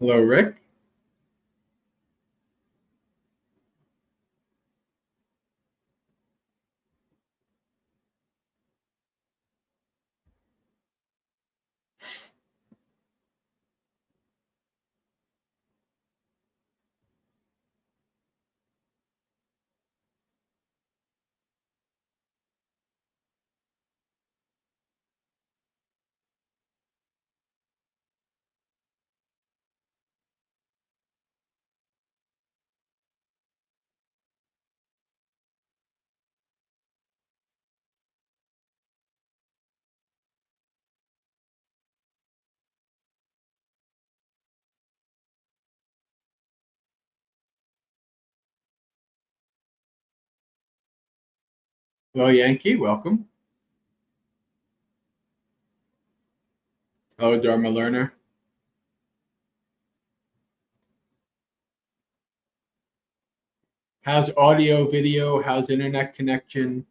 Hello, Rick. Hello, Yankee. Welcome. Hello, Dharma Learner. How's audio, video? How's internet connection?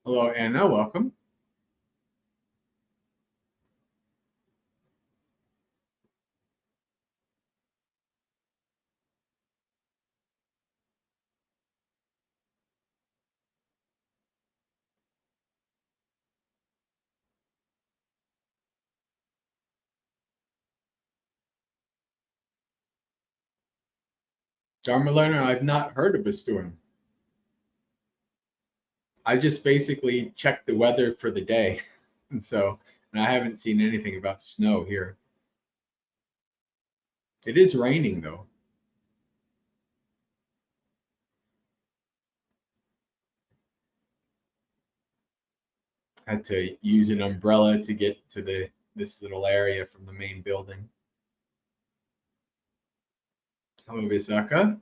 Hello, Anna. Welcome. Dharma Learner, I've not heard of a storm. I just basically checked the weather for the day. And I haven't seen anything about snow here. It is raining, though. I had to use an umbrella to get to this little area from the main building. Hello, Visaka.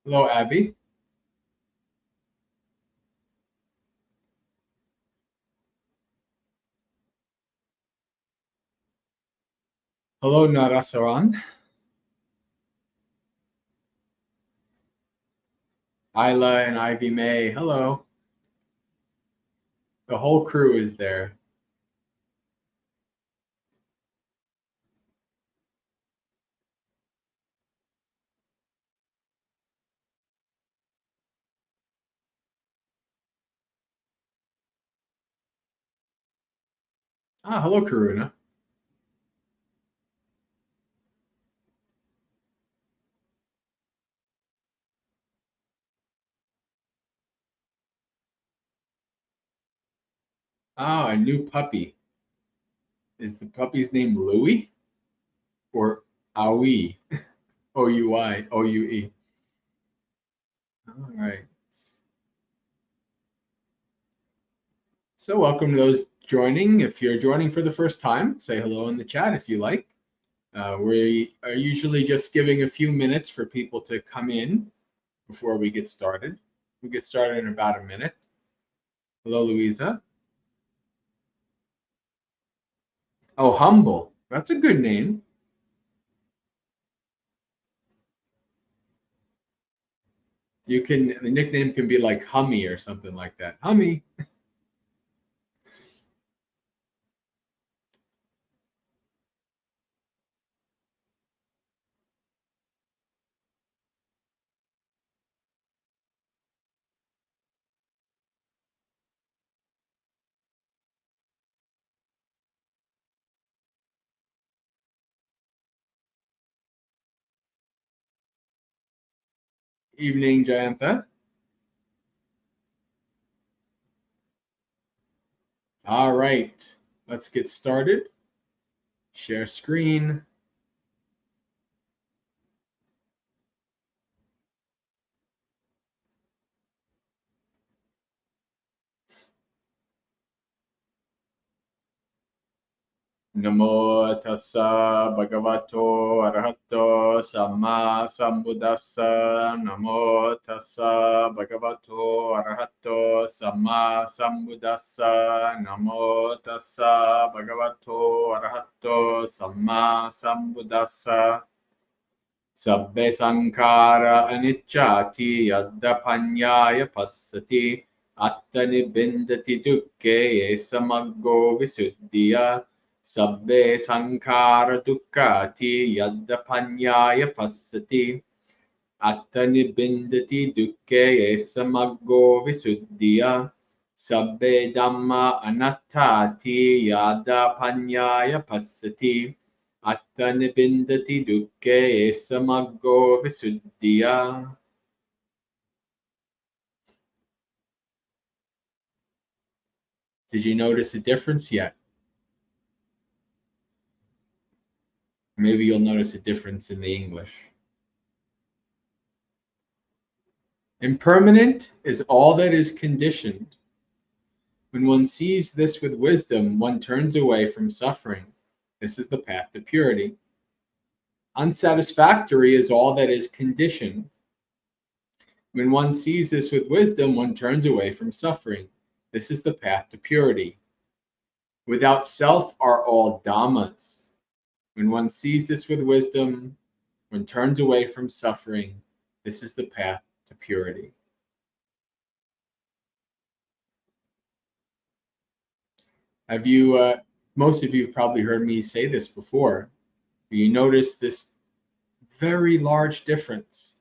Hello, Abby. Hello, Narasaran. Isla and Ivy May. Hello. The whole crew is there. Ah, hello, Karuna. Ah, a new puppy. Is the puppy's name Louie or Aoi? O-U-I, O-U-E. All right. So welcome to those joining. If you're joining for the first time, say hello in the chat if you like. We are usually just giving a few minutes for people to come in before we get started. We get started in about a minute. Hello, Louisa. Oh, Humble. That's a good name. The nickname can be like Hummy or something like that. Hummy. Evening, Jayantha. All right, let's get started. Share screen. Namo tassa bhagavato arahato samma sambuddhassa. Namo tassa bhagavato arahato samma sambuddhassa. Namo tassa bhagavato arahato samma sambuddhassa. Sabbe sankhara anicchati yaddapanyaya passati attani bindati dukke samaggo visuddhiya. Sabbe sankhara dukkati yaddapanyaya passati attani bindati dukke samaggo visuddhiya. Sabbe dhamma anattati yaddapanyaya passati attani bindati dukke samaggo visuddhiya. Did you notice a difference yet? Maybe you'll notice a difference in the English. Impermanent is all that is conditioned. When one sees this with wisdom, one turns away from suffering. This is the path to purity. Unsatisfactory is all that is conditioned. When one sees this with wisdom, one turns away from suffering. This is the path to purity. Without self are all Dhammas. When one sees this with wisdom, one turns away from suffering. This is the path to purity. Have you, most of you have probably heard me say this before. You notice this very large difference.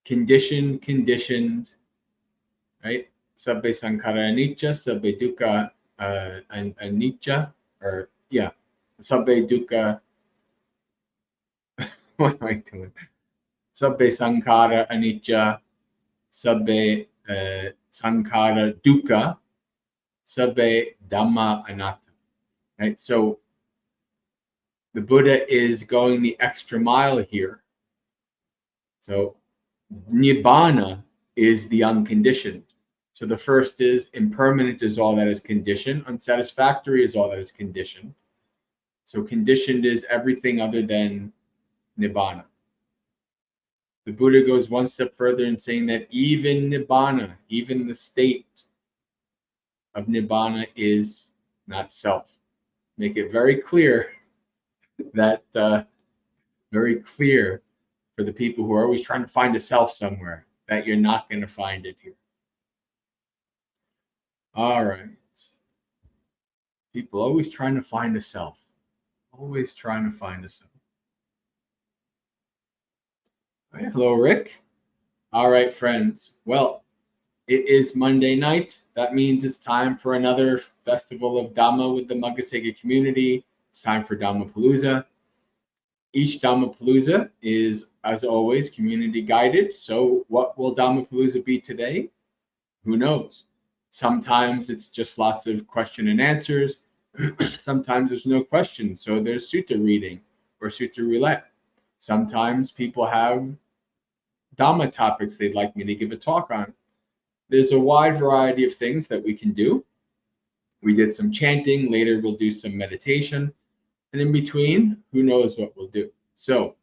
Conditioned, right? Sabbe sankhara anicca, sabbe dukkha anicca, or yeah, sabbe dukkha. What am I doing? Sabbe sankhara anicca, sabbe sankhara dukkha, sabbe dhamma anatta. Right? So the Buddha is going the extra mile here. So Nibbana is the unconditioned. So the first is impermanent is all that is conditioned. Unsatisfactory is all that is conditioned. So conditioned is everything other than Nibbana. The Buddha goes one step further in saying that even Nibbana, even the state of Nibbana is not self. Make it very clear that, very clear for the people who are always trying to find a self somewhere, that you're not going to find it here. All right. People always trying to find a self. Always trying to find a self. All right. Hello, Rick. All right, friends. Well, it is Monday night. That means it's time for another festival of Dhamma with the Maggasekha community. It's time for Dhammapalooza. Each Dhammapalooza is, as always, community guided. So what will Dhammapalooza be today? Who knows? Sometimes it's just lots of question and answers. Sometimes there's no questions, so there's sutta reading or sutta roulette. Sometimes people have Dhamma topics they'd like me to give a talk on. There's a wide variety of things that we can do. We did some chanting, later we'll do some meditation, and in between, who knows what we'll do. So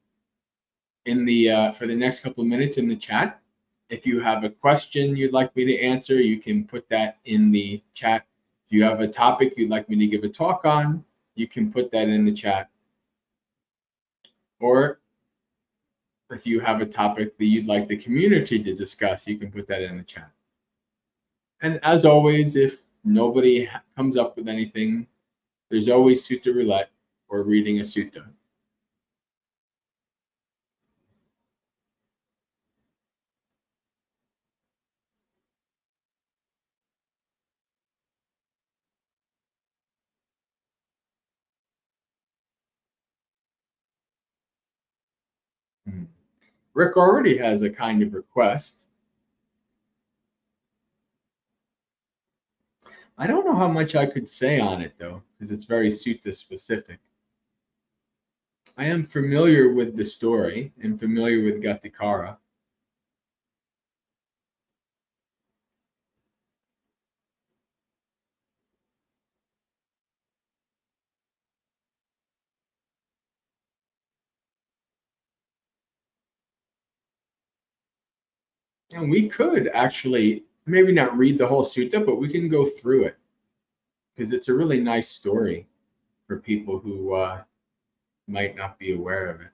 in the for the next couple of minutes in the chat, if you have a question you'd like me to answer, you can put that in the chat. If you have a topic you'd like me to give a talk on, you can put that in the chat. Or if you have a topic that you'd like the community to discuss, you can put that in the chat. And as always, if nobody comes up with anything, there's always sutta roulette or reading a sutta. Rick already has a kind of request. I don't know how much I could say on it though, because it's very sutta specific. I am familiar with the story and familiar with Ghatikara. And we could actually maybe not read the whole sutta, but we can go through it because it's a really nice story for people who might not be aware of it.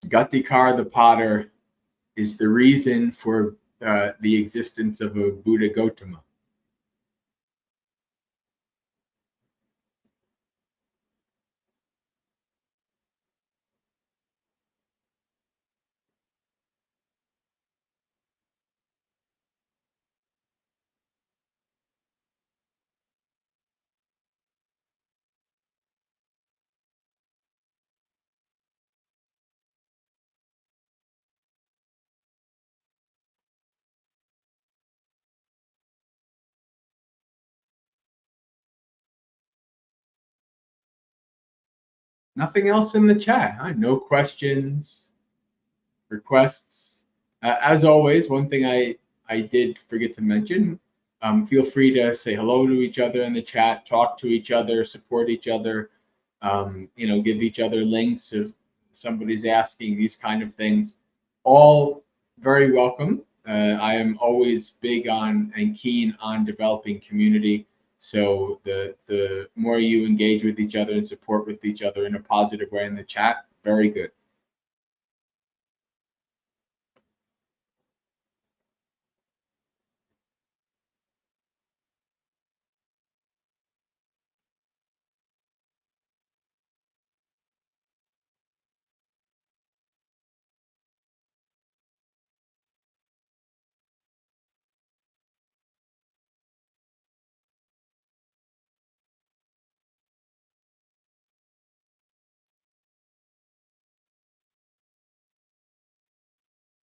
Ghatikara the potter is the reason for the existence of a Buddha Gautama. Nothing else in the chat, huh? No questions, requests. As always, one thing I did forget to mention, feel free to say hello to each other in the chat, talk to each other, support each other, give each other links if somebody's asking, these kind of things. All very welcome. I am always big on and keen on developing community. So the more you engage with each other and support with each other in a positive way in the chat, very good.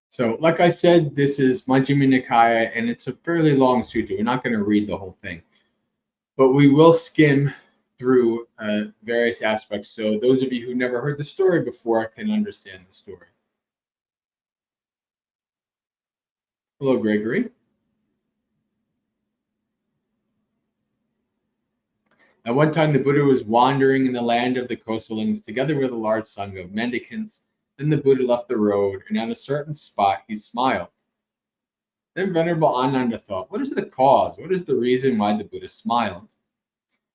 So, like I said, this is Majjhima Nikaya, and it's a fairly long sutta. We're not going to read the whole thing, but we will skim through various aspects. So, those of you who never heard the story before can understand the story. Hello, Gregory. At one time, the Buddha was wandering in the land of the Kosalings together with a large sangha of mendicants. Then the Buddha left the road, and at a certain spot, he smiled. Then Venerable Ananda thought, what is the cause? What is the reason why the Buddha smiled?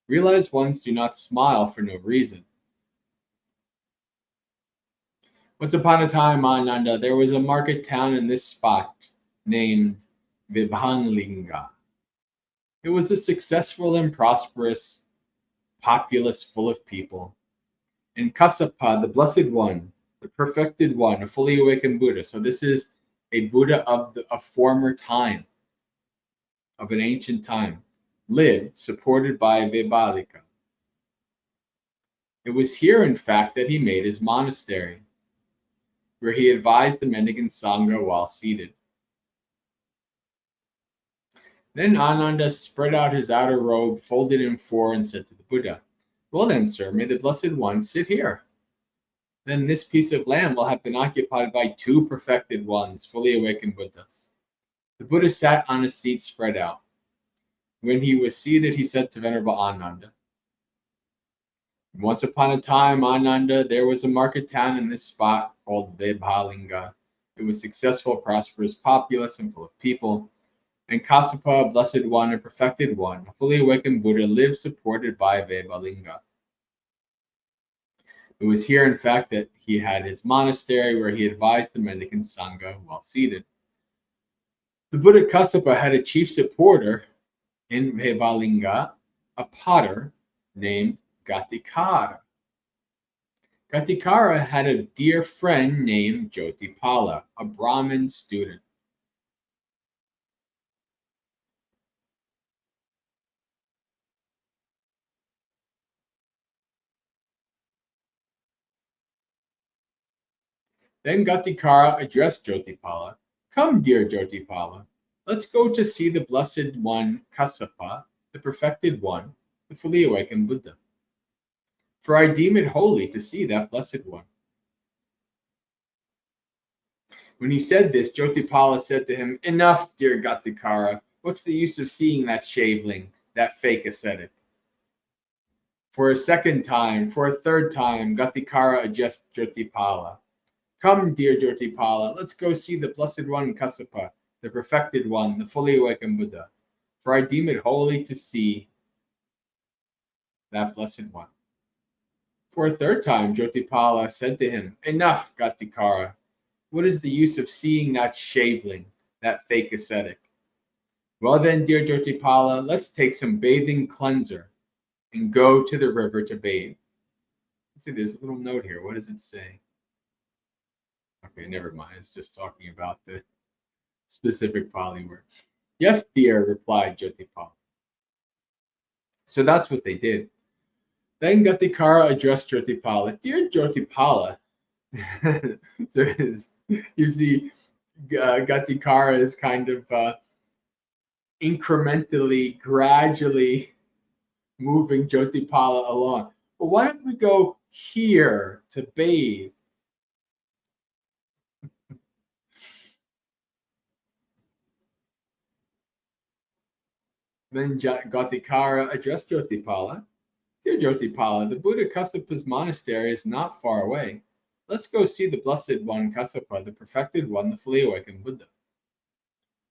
Realized ones do not smile for no reason. Once upon a time, Ananda, there was a market town in this spot named Vibhanlinga. It was a successful and prosperous populace full of people. And Kassapa, the Blessed One, the Perfected One, a fully awakened Buddha. So this is a Buddha of a former time, of an ancient time, lived supported by Vibhalika. It was here, in fact, that he made his monastery, where he advised the mendicant Sangha while seated. Then Ananda spread out his outer robe, folded in four, and said to the Buddha, well then, sir, may the Blessed One sit here. Then this piece of land will have been occupied by two perfected ones, fully awakened Buddhas. The Buddha sat on a seat spread out. When he was seated, he said to Venerable Ananda, once upon a time, Ananda, there was a market town in this spot called Vibhalinga. It was successful, prosperous, populous, and full of people. And Kassapa, a blessed one, a perfected one, a fully awakened Buddha, lived supported by Vibhalinga. It was here, in fact, that he had his monastery where he advised the mendicant Sangha while seated. The Buddha Kassapa had a chief supporter in Vibhalinga, a potter named Ghatikara. Ghatikara had a dear friend named Jyotipala, a Brahmin student. Then Ghatikara addressed Jyotipala. Come, dear Jyotipala, let's go to see the Blessed One Kassapa, the Perfected One, the fully awakened Buddha. For I deem it holy to see that Blessed One. When he said this, Jyotipala said to him, enough, dear Ghatikara. What's the use of seeing that shaveling, that fake ascetic? For a second time, for a third time, Ghatikara addressed Jyotipala. Come, dear Jyotipala, let's go see the Blessed One Kassapa, the perfected one, the fully awakened Buddha. For I deem it holy to see that Blessed One. For a third time, Jyotipala said to him, Enough, Ghatikara. What is the use of seeing that shaveling, that fake ascetic? Well then, dear Jyotipala, let's take some bathing cleanser and go to the river to bathe. Let's see, there's a little note here. What does it say? Okay, never mind. It's just talking about the specific Pali word. Yes, dear, replied Jyotipala. So that's what they did. Then Ghatikara addressed Jyotipala. Dear Jyotipala, so you see, Ghatikara is kind of incrementally, gradually moving Jyotipala along. Well, why don't we go here to bathe? Then Ghatikara addressed Jyotipala. Dear Jyotipala, the Buddha Kassapa's monastery is not far away. Let's go see the Blessed One Kassapa, the perfected one, the fully awakened Buddha.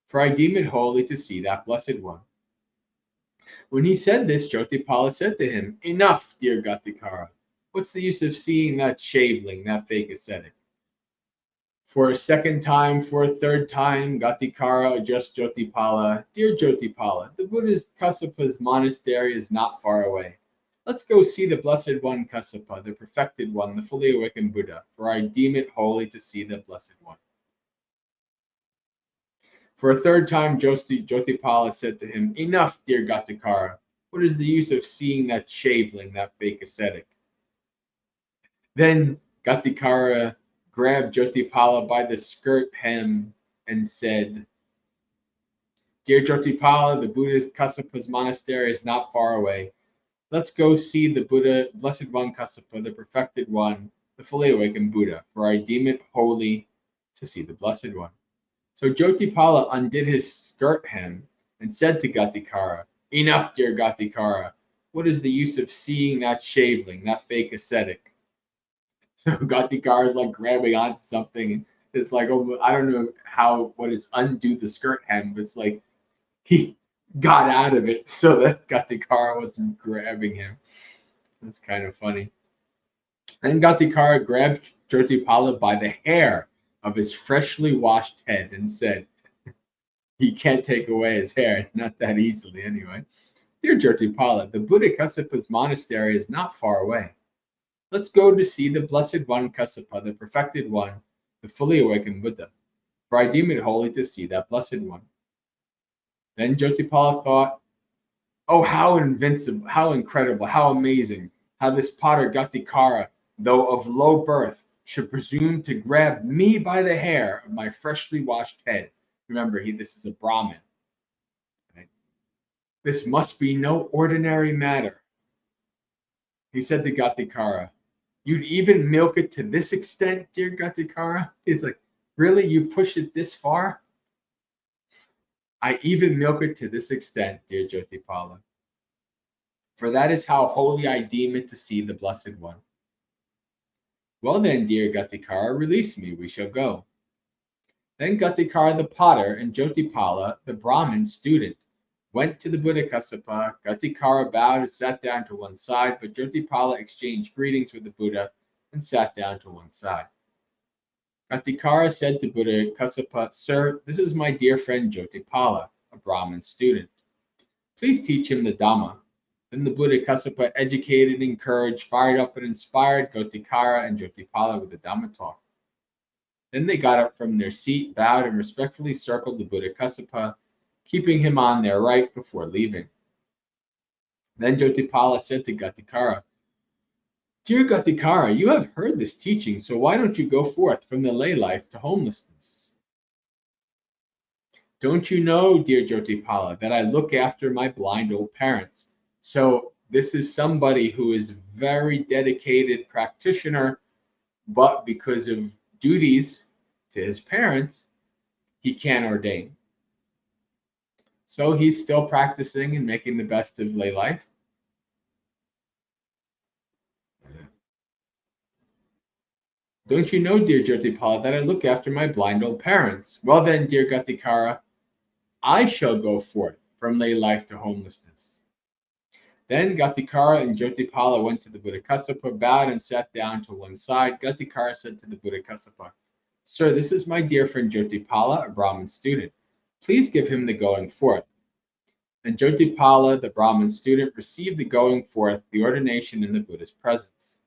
For I deem it holy to see that Blessed One. When he said this, Jyotipala said to him, Enough, dear Ghatikara. What's the use of seeing that shaveling, that fake ascetic? For a second time, for a third time, Ghatikara addressed Jyotipala. Dear Jyotipala, the Buddha's Kassapa's monastery is not far away. Let's go see the Blessed One Kassapa, the perfected one, the fully awakened Buddha, for I deem it holy to see the Blessed One. For a third time, Jyotipala said to him, Enough, dear Ghatikara. What is the use of seeing that shaveling, that fake ascetic? Then Ghatikara grabbed Jyotipala by the skirt hem and said, Dear Jyotipala, the Buddha's Kassapa's monastery is not far away. Let's go see the Buddha, Blessed One Kassapa, the perfected one, the fully awakened Buddha, for I deem it holy to see the Blessed One. So Jyotipala undid his skirt hem and said to Ghatikara, Enough, dear Ghatikara. What is the use of seeing that shaveling, that fake ascetic? So Ghatikara is like grabbing onto something. It's like, oh, I don't know what is undo the skirt hem, but it's like he got out of it so that Ghatikara wasn't grabbing him. That's kind of funny. Then Ghatikara grabbed Jyotipala by the hair of his freshly washed head and said, he can't take away his hair, not that easily anyway. Dear Jyotipala, the Buddha Kassapa's monastery is not far away. Let's go to see the Blessed One Kassapa, the perfected one, the fully awakened Buddha, for I deem it holy to see that Blessed One. Then Jyotipala thought, oh, how invincible, how incredible, how amazing, how this potter Ghatikara, though of low birth, should presume to grab me by the hair of my freshly washed head. Remember, this is a Brahmin. Right? This must be no ordinary matter. He said to Ghatikara, you'd even milk it to this extent, dear Ghatikara? He's like, really? You push it this far? I even milk it to this extent, dear Jyotipala. For that is how holy I deem it to see the Blessed One. Well then, dear Ghatikara, release me, we shall go. Then Ghatikara the potter and Jyotipala, the Brahmin student, went to the Buddha Kassapa. Ghatikara bowed and sat down to one side, but Jyotipala exchanged greetings with the Buddha and sat down to one side. Ghatikara said to Buddha Kassapa, Sir, this is my dear friend Jyotipala, a Brahmin student. Please teach him the Dhamma. Then the Buddha Kassapa educated, encouraged, fired up, and inspired Ghatikara and Jyotipala with the Dhamma talk. Then they got up from their seat, bowed, and respectfully circled the Buddha Kassapa, keeping him on their right before leaving. Then Jyotipala said to Ghatikara, Dear Ghatikara, you have heard this teaching, so why don't you go forth from the lay life to homelessness? Don't you know, dear Jyotipala, that I look after my blind old parents? So this is somebody who is very dedicated practitioner, but because of duties to his parents, he can't ordain. So he's still practicing and making the best of lay life. Don't you know, dear Jyotipala, that I look after my blind old parents? Well then, dear Ghatikara, I shall go forth from lay life to homelessness. Then Ghatikara and Jyotipala went to the Buddhakasapa, bowed and sat down to one side. Ghatikara said to the Buddhakasapa, Sir, this is my dear friend Jyotipala, a Brahmin student. Please give him the going forth. And Jyotipala, the Brahmin student, received the going forth, the ordination in the Buddha's presence.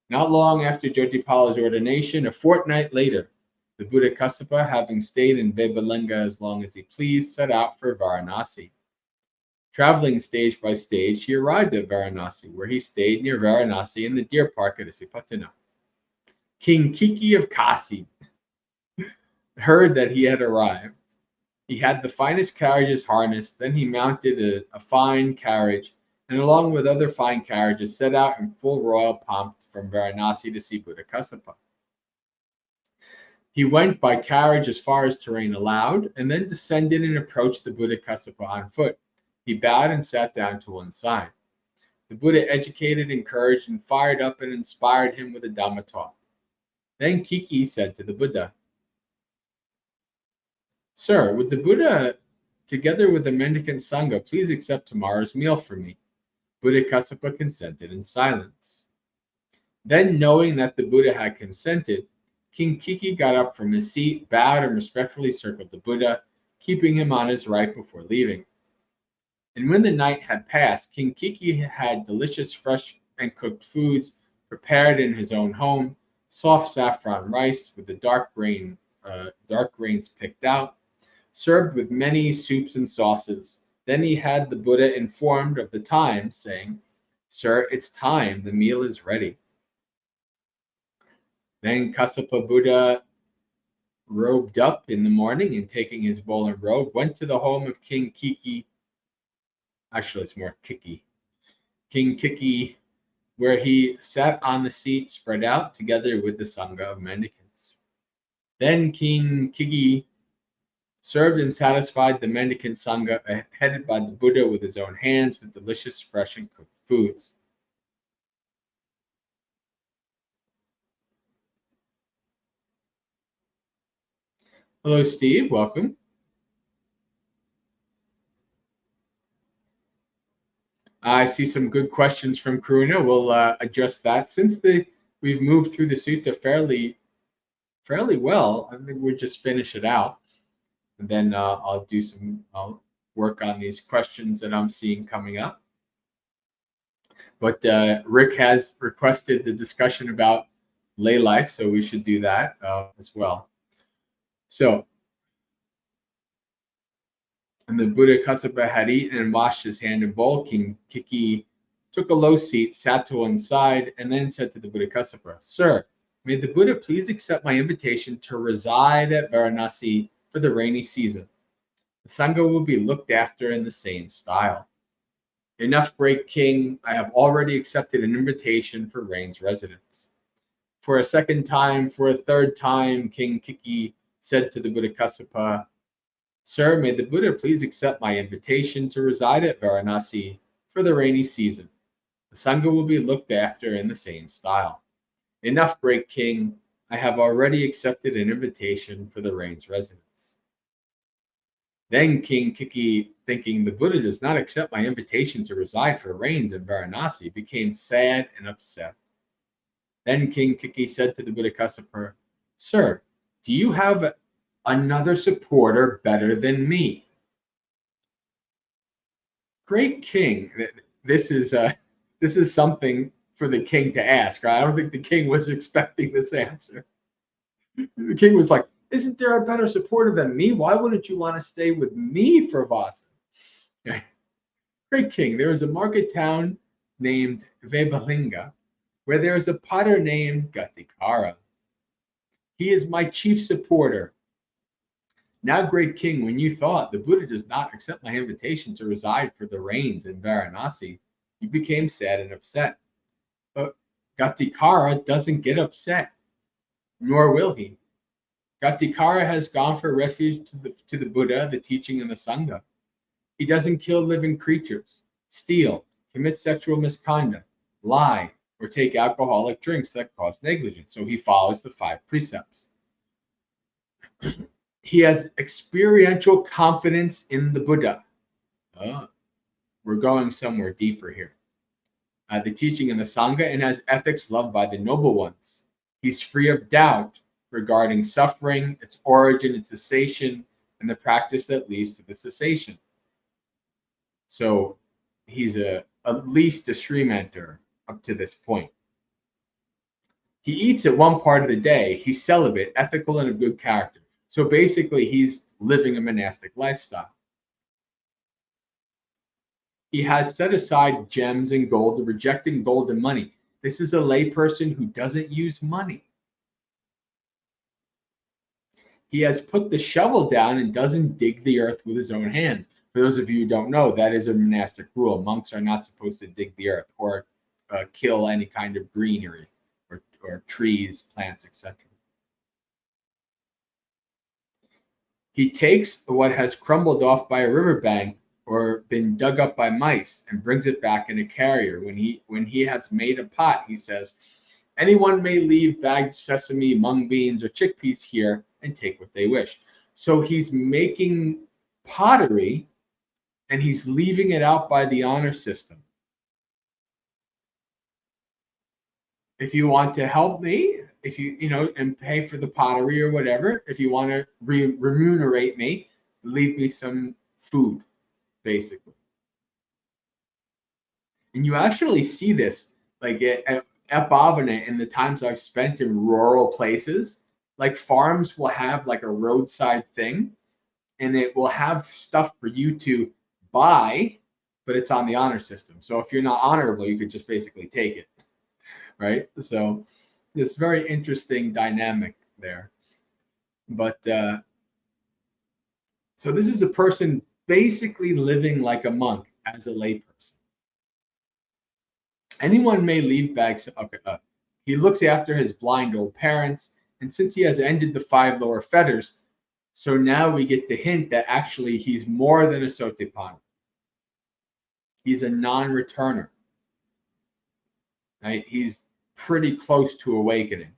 Not long after Jyotipala's ordination, a fortnight later, the Buddhakasapa, having stayed in Vebalinga as long as he pleased, set out for Varanasi. Traveling stage by stage, he arrived at Varanasi, where he stayed near Varanasi in the deer park at Isipatana. King Kiki of Kasi heard that he had arrived. He had the finest carriages harnessed, then he mounted a fine carriage, and along with other fine carriages, set out in full royal pomp from Varanasi to see Buddhakasapa. He went by carriage as far as terrain allowed, and then descended and approached the Buddhakasapa on foot. He bowed and sat down to one side. The Buddha educated, encouraged, and fired up and inspired him with a Dhamma talk. Then Kiki said to the Buddha, Sir, would the Buddha, together with the mendicant Sangha, please accept tomorrow's meal for me? Buddhakasapa consented in silence. Then, knowing that the Buddha had consented, King Kiki got up from his seat, bowed, and respectfully circled the Buddha, keeping him on his right before leaving. And when the night had passed, King Kiki had delicious, fresh, and cooked foods prepared in his own home, soft saffron rice with the dark grains picked out, served with many soups and sauces. Then he had the Buddha informed of the time, saying, Sir, it's time, the meal is ready. Then Kassapa Buddha robed up in the morning and taking his bowl and robe, went to the home of King Kiki. Actually, it's more Kiki. King Kiki, where he sat on the seat spread out together with the Sangha of mendicants. Then King Kiki served and satisfied the mendicant Sangha, headed by the Buddha with his own hands with delicious, fresh, and cooked foods. Hello, Steve. Welcome. I see some good questions from Karuna. We'll address that. Since we've moved through the sutta fairly well, I think we'll just finish it out. And then I'll work on these questions that I'm seeing coming up. But Rick has requested the discussion about lay life, so we should do that as well. So, and the Buddhakasapa had eaten and washed his hand and bowl. King Kiki took a low seat, sat to one side, and then said to the Buddhakasapa, Sir, may the Buddha please accept my invitation to reside at Varanasi for the rainy season. The Sangha will be looked after in the same style. Enough, great king, I have already accepted an invitation for rain's residence. For a second time, for a third time, King Kiki said to the Buddhakasapa, Sir, may the Buddha please accept my invitation to reside at Varanasi for the rainy season. The Sangha will be looked after in the same style. Enough, great king, I have already accepted an invitation for the rain's residence. Then King Kiki, thinking the Buddha does not accept my invitation to reside for rains in Varanasi, became sad and upset. Then King Kiki said to the Buddhakasapa, Sir, do you have another supporter better than me? Great king, this is something for the king to ask, right? I don't think the king was expecting this answer. The king was like, isn't there a better supporter than me? Why wouldn't you want to stay with me for Vasa? Okay. Great king, there is a market town named Vebalinga, where there is a potter named Ghatikara. He is my chief supporter. Now, great king, when you thought the Buddha does not accept my invitation to reside for the rains in Varanasi, you became sad and upset. But Ghatikara doesn't get upset, nor will he. Ghatikara has gone for refuge to the Buddha, the teaching, and the Sangha. He doesn't kill living creatures, steal, commit sexual misconduct, lie, or take alcoholic drinks that cause negligence. So he follows the 5 precepts. He has experiential confidence in the Buddha. Oh, we're going somewhere deeper here. The teaching in the Sangha, and has ethics loved by the noble ones. He's free of doubt regarding suffering, its origin, its cessation, and the practice that leads to the cessation. So he's at least a stream enter up to this point. He eats at one part of the day. He's celibate, ethical, and of good character. So basically, he's living a monastic lifestyle. He has set aside gems and gold, rejecting gold and money. This is a layperson who doesn't use money. He has put the shovel down and doesn't dig the earth with his own hands. For those of you who don't know, that is a monastic rule. Monks are not supposed to dig the earth or kill any kind of greenery or trees, plants, etc. He takes what has crumbled off by a riverbank or been dug up by mice and brings it back in a carrier. When he has made a pot, he says, anyone may leave bagged sesame, mung beans, or chickpeas here and take what they wish. So he's making pottery and he's leaving it out by the honor system. If you want to help me, if and pay for the pottery or whatever, if you want to remunerate me, leave me some food, basically. And you actually see this like at Bhavana in the times I've spent in rural places. Like farms will have like a roadside thing, and it will have stuff for you to buy, but it's on the honor system. So if you're not honorable, you could just basically take it, right? So this very interesting dynamic there. But so this is a person basically living like a monk as a layperson. Anyone may leave bags. Okay, he looks after his blind old parents, and since he has ended the 5 lower fetters, so now we get the hint that actually he's more than a Sotapanna. He's a non-returner. Right? He's pretty close to awakening.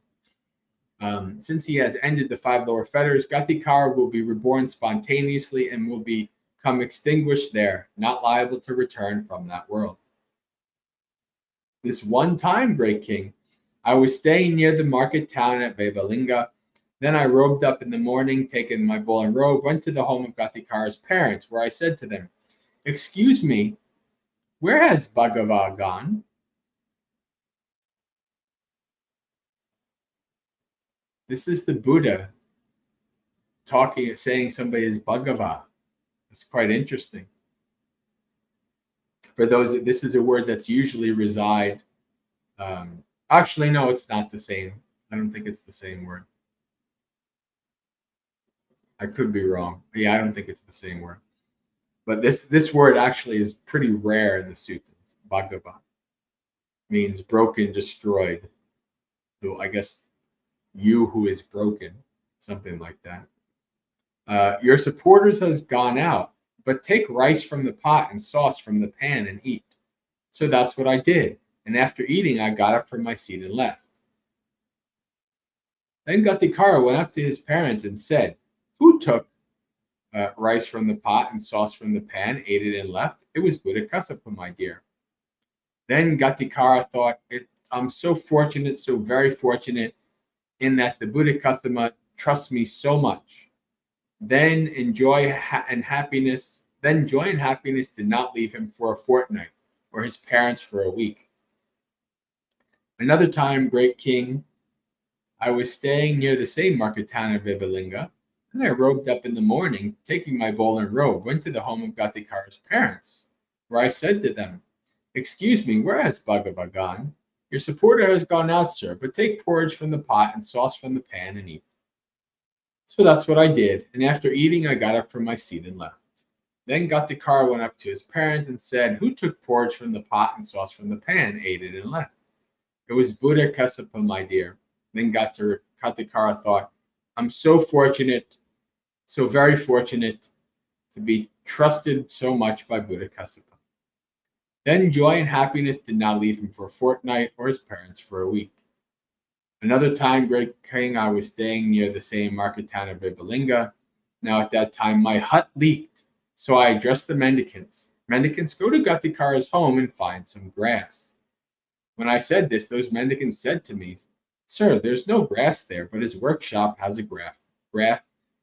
Since he has ended the 5 lower fetters, Ghatikara will be reborn spontaneously and will become extinguished there, not liable to return from that world. This one time, great king, I was staying near the market town at Vaibhalinga. Then I robed up in the morning, taken my bowl and robe, went to the home of Ghatikara's parents, where I said to them, excuse me, where has Bhagava gone? This is the Buddha saying somebody is Bhagava. It's quite interesting. For those, this is a word that's usually reside. Actually, no, it's not the same. I don't think it's the same word. I could be wrong. Yeah, I don't think it's the same word. But this word actually is pretty rare in the suttas. Bhagava means broken, destroyed. So I guess you who is broken, something like that. Your supporters has gone out, but take rice from the pot and sauce from the pan and eat. So that's what I did. And after eating, I got up from my seat and left. Then Ghatikara went up to his parents and said, who took rice from the pot and sauce from the pan, ate it and left? It was Buddha Kassapa, my dear. Then Ghatikara thought, I'm so fortunate, so very fortunate, in that the Buddha Kassapa trusts me so much. Then joy and happiness did not leave him for a fortnight, or his parents for a week. Another time, great king, I was staying near the same market town of Vaibhalinga, and I robed up in the morning, taking my bowl and robe, went to the home of Ghatikara's parents, where I said to them, excuse me, where has Bhagava gone? Your supporter has gone out, sir, but take porridge from the pot and sauce from the pan and eat. So that's what I did, and after eating, I got up from my seat and left. Then Ghatikara went up to his parents and said, who took porridge from the pot and sauce from the pan, ate it and left? It was Buddha Kassapa, my dear. Then Ghatikara thought, I'm so fortunate, so very fortunate to be trusted so much by Buddha Kassapa. Then joy and happiness did not leave him for a fortnight or his parents for a week. Another time, great king, I was staying near the same market town of Bibalinga. Now at that time my hut leaked, so I addressed the mendicants. Mendicants, go to Ghatikara's home and find some grass. When I said this, those mendicants said to me, Sir, there's no grass there, but his workshop has a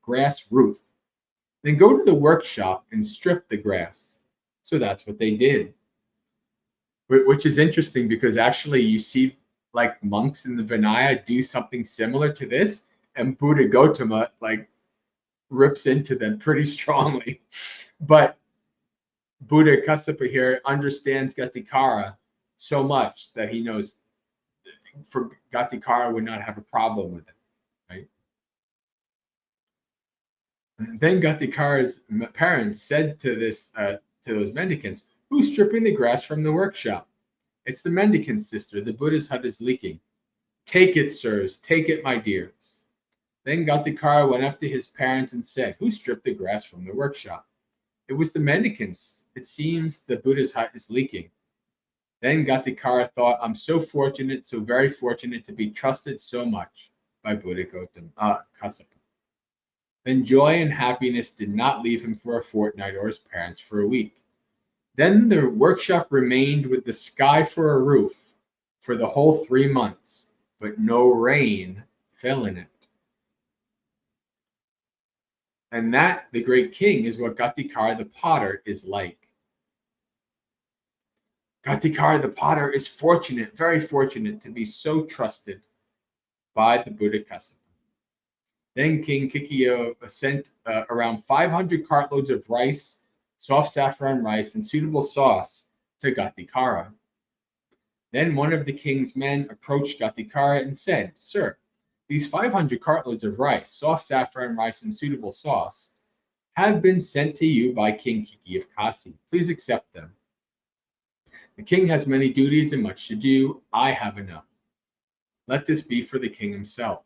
grass roof. Then go to the workshop and strip the grass. So that's what they did. Which is interesting because actually you see like monks in the Vinaya do something similar to this, and Buddha Gautama like rips into them pretty strongly. But Buddha Kassapa here understands Ghatikara so much that he knows for Ghatikara would not have a problem with it, right? And then Ghatikara's parents said to those mendicants, "Who's stripping the grass from the workshop?" "It's the mendicant sister. The Buddha's hut is leaking." "Take it, sirs. Take it, my dears." Then Ghatikara went up to his parents and said, "Who stripped the grass from the workshop?" "It was the mendicants. It seems the Buddha's hut is leaking." Then Ghatikara thought, "I'm so fortunate, so very fortunate to be trusted so much by Buddha Kassapa." Then joy and happiness did not leave him for a fortnight or his parents for a week. Then the workshop remained with the sky for a roof for the whole 3 months, but no rain fell in it. And that, the great king, is what Ghatikara the potter is like. Ghatikara the potter is fortunate, very fortunate, to be so trusted by the Buddha Kassapa. Then King Kikiyo sent around 500 cartloads of rice, soft saffron rice, and suitable sauce to Ghatikara. Then one of the king's men approached Ghatikara and said, "Sir, these 500 cartloads of rice, soft saffron rice, and suitable sauce have been sent to you by King Kiki of Kasi. Please accept them. The king has many duties and much to do. I have enough. Let this be for the king himself."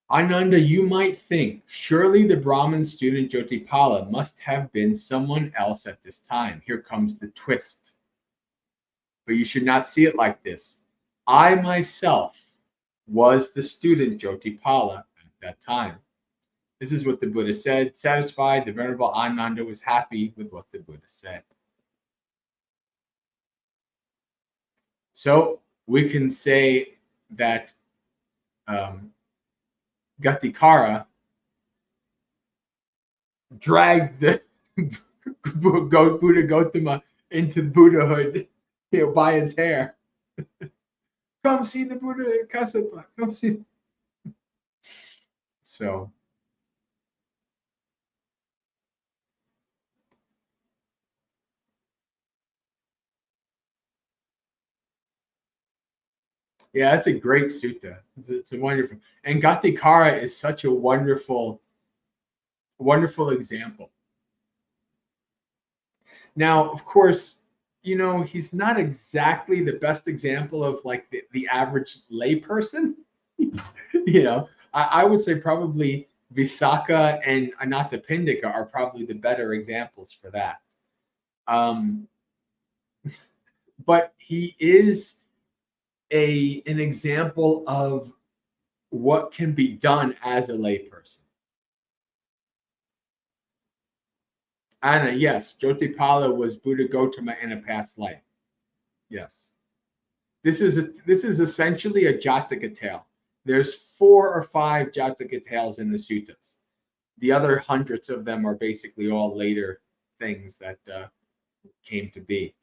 Ananda, you might think, surely the Brahmin student Jyotipala must have been someone else at this time. Here comes the twist. But you should not see it like this. I myself was the student Jyotipala at that time. This is what the Buddha said. Satisfied, the Venerable Ananda was happy with what the Buddha said. So we can say that Ghatikara dragged the Buddha Gautama into Buddhahood, by his hair. Come see the Buddha Kassapa. Come see. So. Yeah, that's a great sutta. It's a wonderful, and Ghatikara is such a wonderful example. Now, of course, he's not exactly the best example of like the average layperson. I would say probably Visakha and Anathapindika are probably the better examples for that. But he is an example of what can be done as a layperson. Anna, yes, Jyotipala was Buddha Gautama in a past life. Yes. This is essentially a Jataka tale. There's 4 or 5 Jataka tales in the suttas. The other hundreds of them are basically all later things that came to be.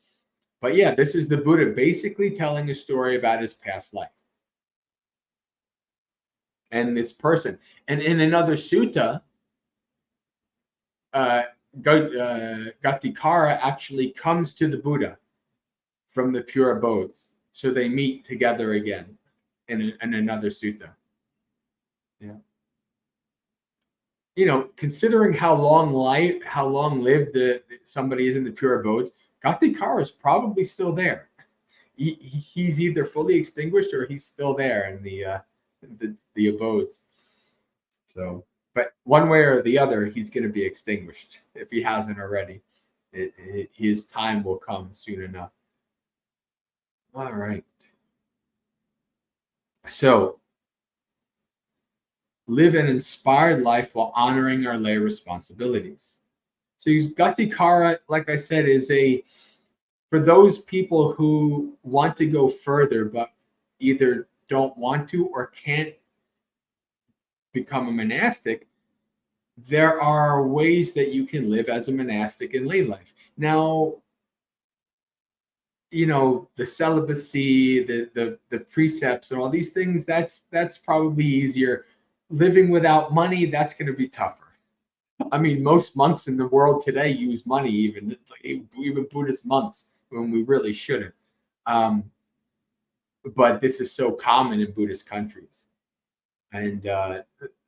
But yeah, this is the Buddha basically telling a story about his past life. And this person. And in another sutta, Ghatikara actually comes to the Buddha from the pure abodes. So they meet together again in another sutta. Yeah. Considering how long lived somebody is in the pure abodes, Ghatikara is probably still there. He's either fully extinguished or he's still there in the abodes. So, but one way or the other, he's going to be extinguished if he hasn't already. His time will come soon enough. All right. So, live an inspired life while honoring our lay responsibilities. So, Ghatikara, like I said, is for those people who want to go further but either don't want to or can't become a monastic. There are ways that you can live as a monastic in lay life. Now, the celibacy, the precepts, and all these things. That's probably easier. Living without money, that's going to be tougher. I mean, most monks in the world today use money. Even Buddhist monks, when we really shouldn't. But this is so common in Buddhist countries, and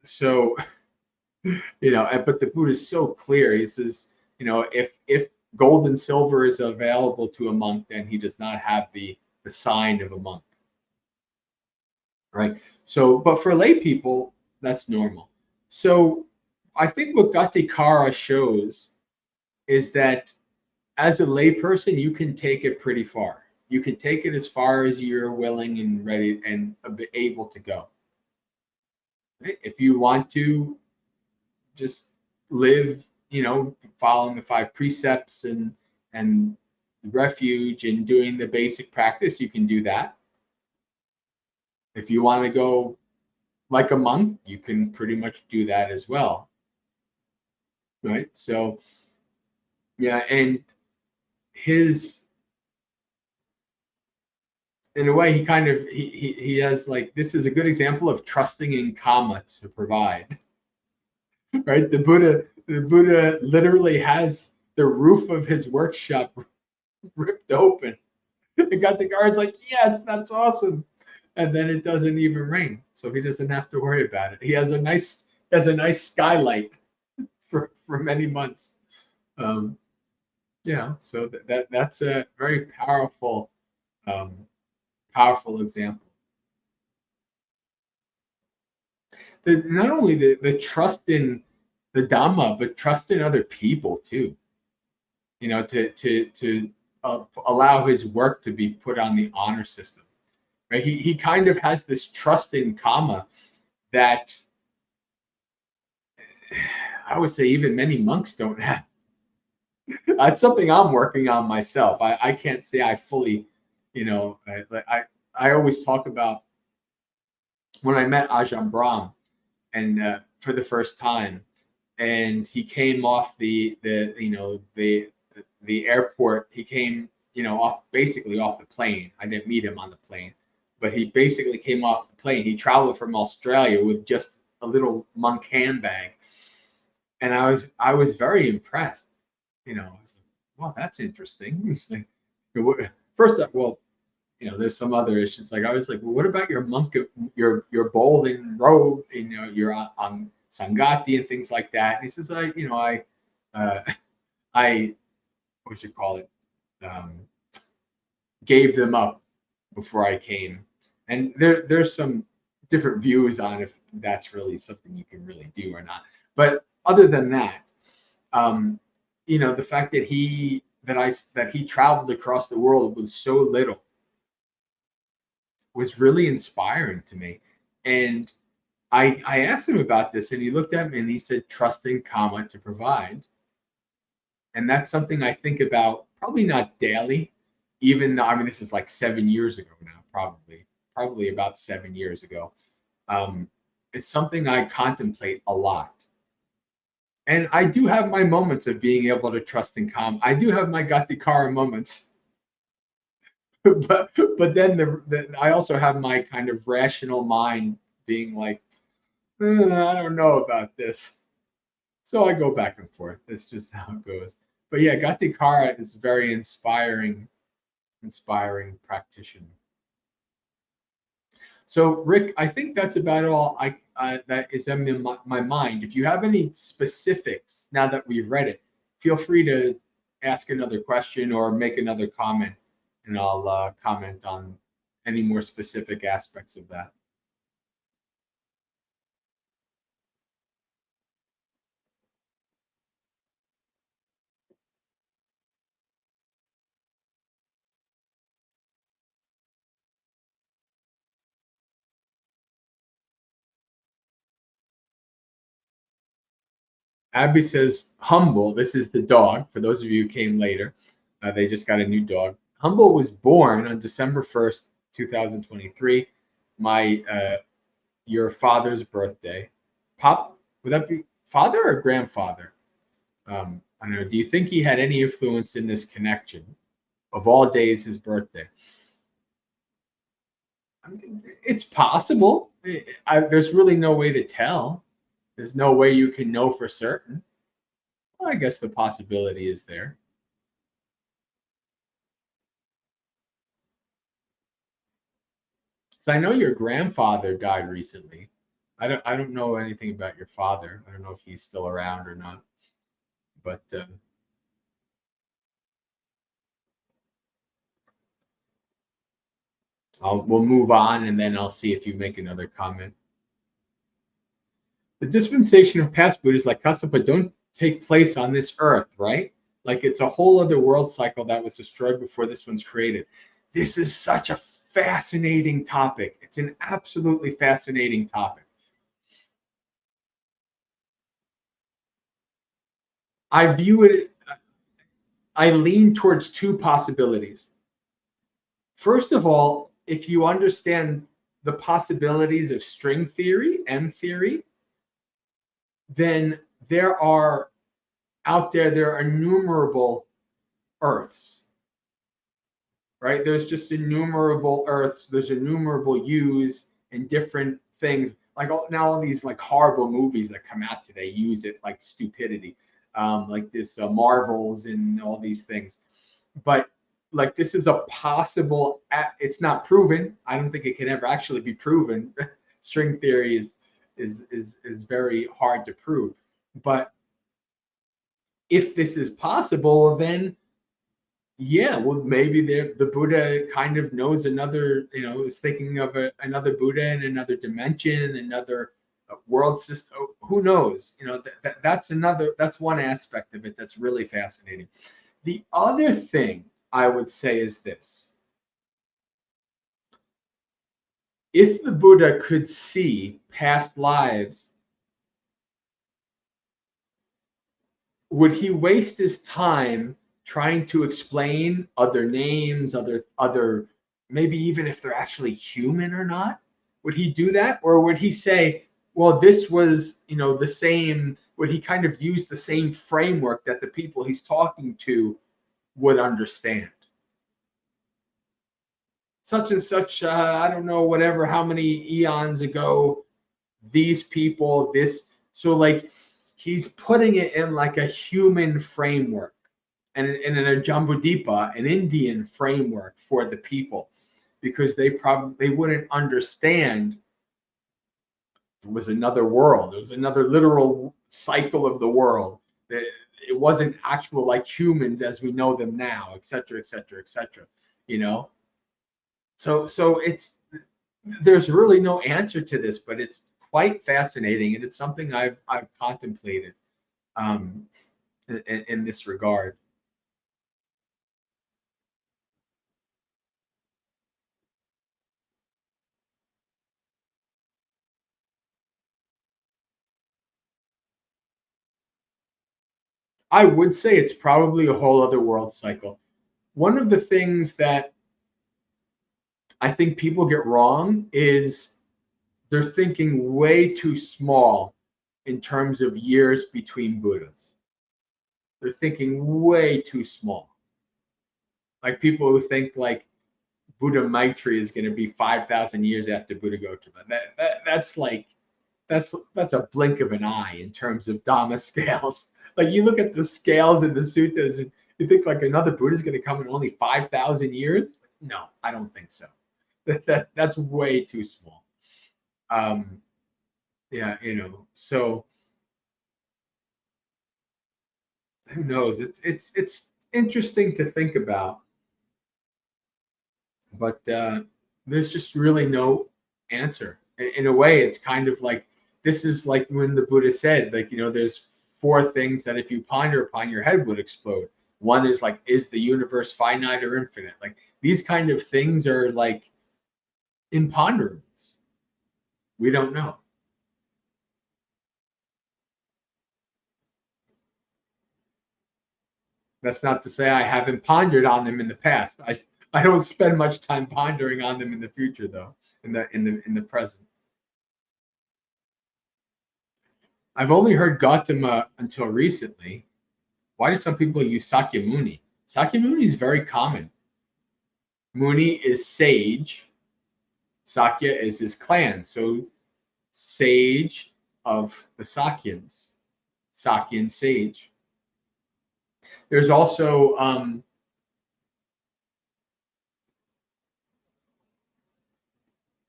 so but the Buddha is so clear. He says, if gold and silver is available to a monk, then he does not have the sign of a monk, right? So, but for lay people, that's normal. So, I think what Ghatikara shows is that as a lay person, you can take it pretty far. You can take it as far as you're willing and ready and able to go. Right? If you want to just live, following the 5 precepts and refuge and doing the basic practice, you can do that. If you want to go like a monk, you can pretty much do that as well. Right? So, yeah, and his in a way he has like, this is a good example of trusting in karma to provide. Right? The Buddha literally has the roof of his workshop ripped open. It got the guards like, yes, that's awesome. And then it doesn't even rain, so he doesn't have to worry about it. He has a nice skylight for many months. Um, so that's a very um, powerful example. Not only the trust in the Dhamma, but trust in other people too. To allow his work to be put on the honor system. Right? He kind of has this trust in karma that I would say even many monks don't have. That's something I'm working on myself. I can't say I fully, I always talk about when I met Ajahn Brahm and for the first time, and he came off the airport. He came off basically off the plane. I didn't meet him on the plane, but he basically came off the plane. He traveled from Australia with just a little monk handbag, and I was very impressed. I was like, well, that's interesting. It's like, first, well, there's some other issues. Like I was like, well, what about your monk, your bowling robe, you're on Sangati and things like that. And he says, uh, I, what you call it, um, gave them up before I came. And there's some different views on if that's really something you can really do or not. But other than that, um, the fact that he traveled across the world with so little was really inspiring to me. And I asked him about this, and he looked at me and he said, trusting karma to provide. And that's something I think about, probably not daily, even though, I mean, this is like 7 years ago now, probably about 7 years ago. Um, it's something I contemplate a lot. And I do have my moments of being able to trust in calm. I do have my Ghatikara moments. but then I also have my kind of rational mind being like, I don't know about this. So I go back and forth. It's just how it goes. But yeah, Ghatikara is very inspiring practitioner. So Rick, I think that's about all that is in my mind. If you have any specifics now that we've read it, feel free to ask another question or make another comment, and I'll comment on any more specific aspects of that. Abby says, Humble, this is the dog. For those of you who came later, they just got a new dog. Humble was born on December 1st, 2023. Your father's birthday. Pop, would that be father or grandfather? I don't know. Do you think he had any influence in this connection? Of all days, his birthday. I mean, it's possible. There's really no way to tell. There's no way you can know for certain. Well, I guess the possibility is there. So I know your grandfather died recently. I don't know anything about your father. I don't know if he's still around or not. But we'll move on, and then I'll see if you make another comment. The dispensation of past Buddhas like Kassapa don't take place on this earth, right? Like it's a whole other world cycle that was destroyed before this one's created. This is such a fascinating topic. It's an absolutely fascinating topic. I view it, I lean towards two possibilities. First of all, if you understand the possibilities of string theory, M theory, then there are innumerable Earths, right? There's just innumerable Earths. There's innumerable U's and different things. Like all these like horrible movies that come out today use it like stupidity, like this Marvels and all these things. But like this is a possible. It's not proven. I don't think it can ever actually be proven. String theory is very hard to prove. But if this is possible, then yeah, well, maybe the Buddha kind of knows another, is thinking of another Buddha in another dimension, another world system. Who knows? That's one aspect of it that's really fascinating. The other thing I would say is this. If the Buddha could see past lives, would he waste his time trying to explain other names, other maybe even if they're actually human or not? Would he do that, or would he say, well, this was the same? Would he kind of use the same framework that the people he's talking to would understand? Such and such, I don't know, whatever, how many eons ago, these people, this. So like he's putting it in like a human framework and in a Jambudvipa, an Indian framework for the people, because they wouldn't understand it was another world. It was another literal cycle of the world. It wasn't actual like humans as we know them now, et cetera, et cetera, et cetera. You know, so there's really no answer to this, but it's quite fascinating, and it's something I've contemplated um, in this regard. I would say it's probably a whole other world cycle. One of the things that I think people get wrong is they're thinking way too small in terms of years between Buddhas. They're thinking way too small. Like people who think like Buddha Maitri is going to be 5,000 years after Buddha Gautama. That's a blink of an eye in terms of Dhamma scales. Like you look at the scales in the suttas and you think like another Buddha is going to come in only 5,000 years. No, I don't think so. That's way too small. Um, yeah, so who knows? It's interesting to think about, but there's just really no answer. In a way, it's kind of like this is like when the Buddha said, like, there's four things that if you ponder upon, your head would explode. One is like, is the universe finite or infinite? Like these kind of things are like imponderables. We don't know. That's not to say I haven't pondered on them in the past. I don't spend much time pondering on them in the future, though, in the present. I've only heard Gautama until recently. Why do some people use Sakyamuni? Sakyamuni is very common. Muni is sage. Sakya is his clan. So sage of the Sakyans. Sakyan sage. There's also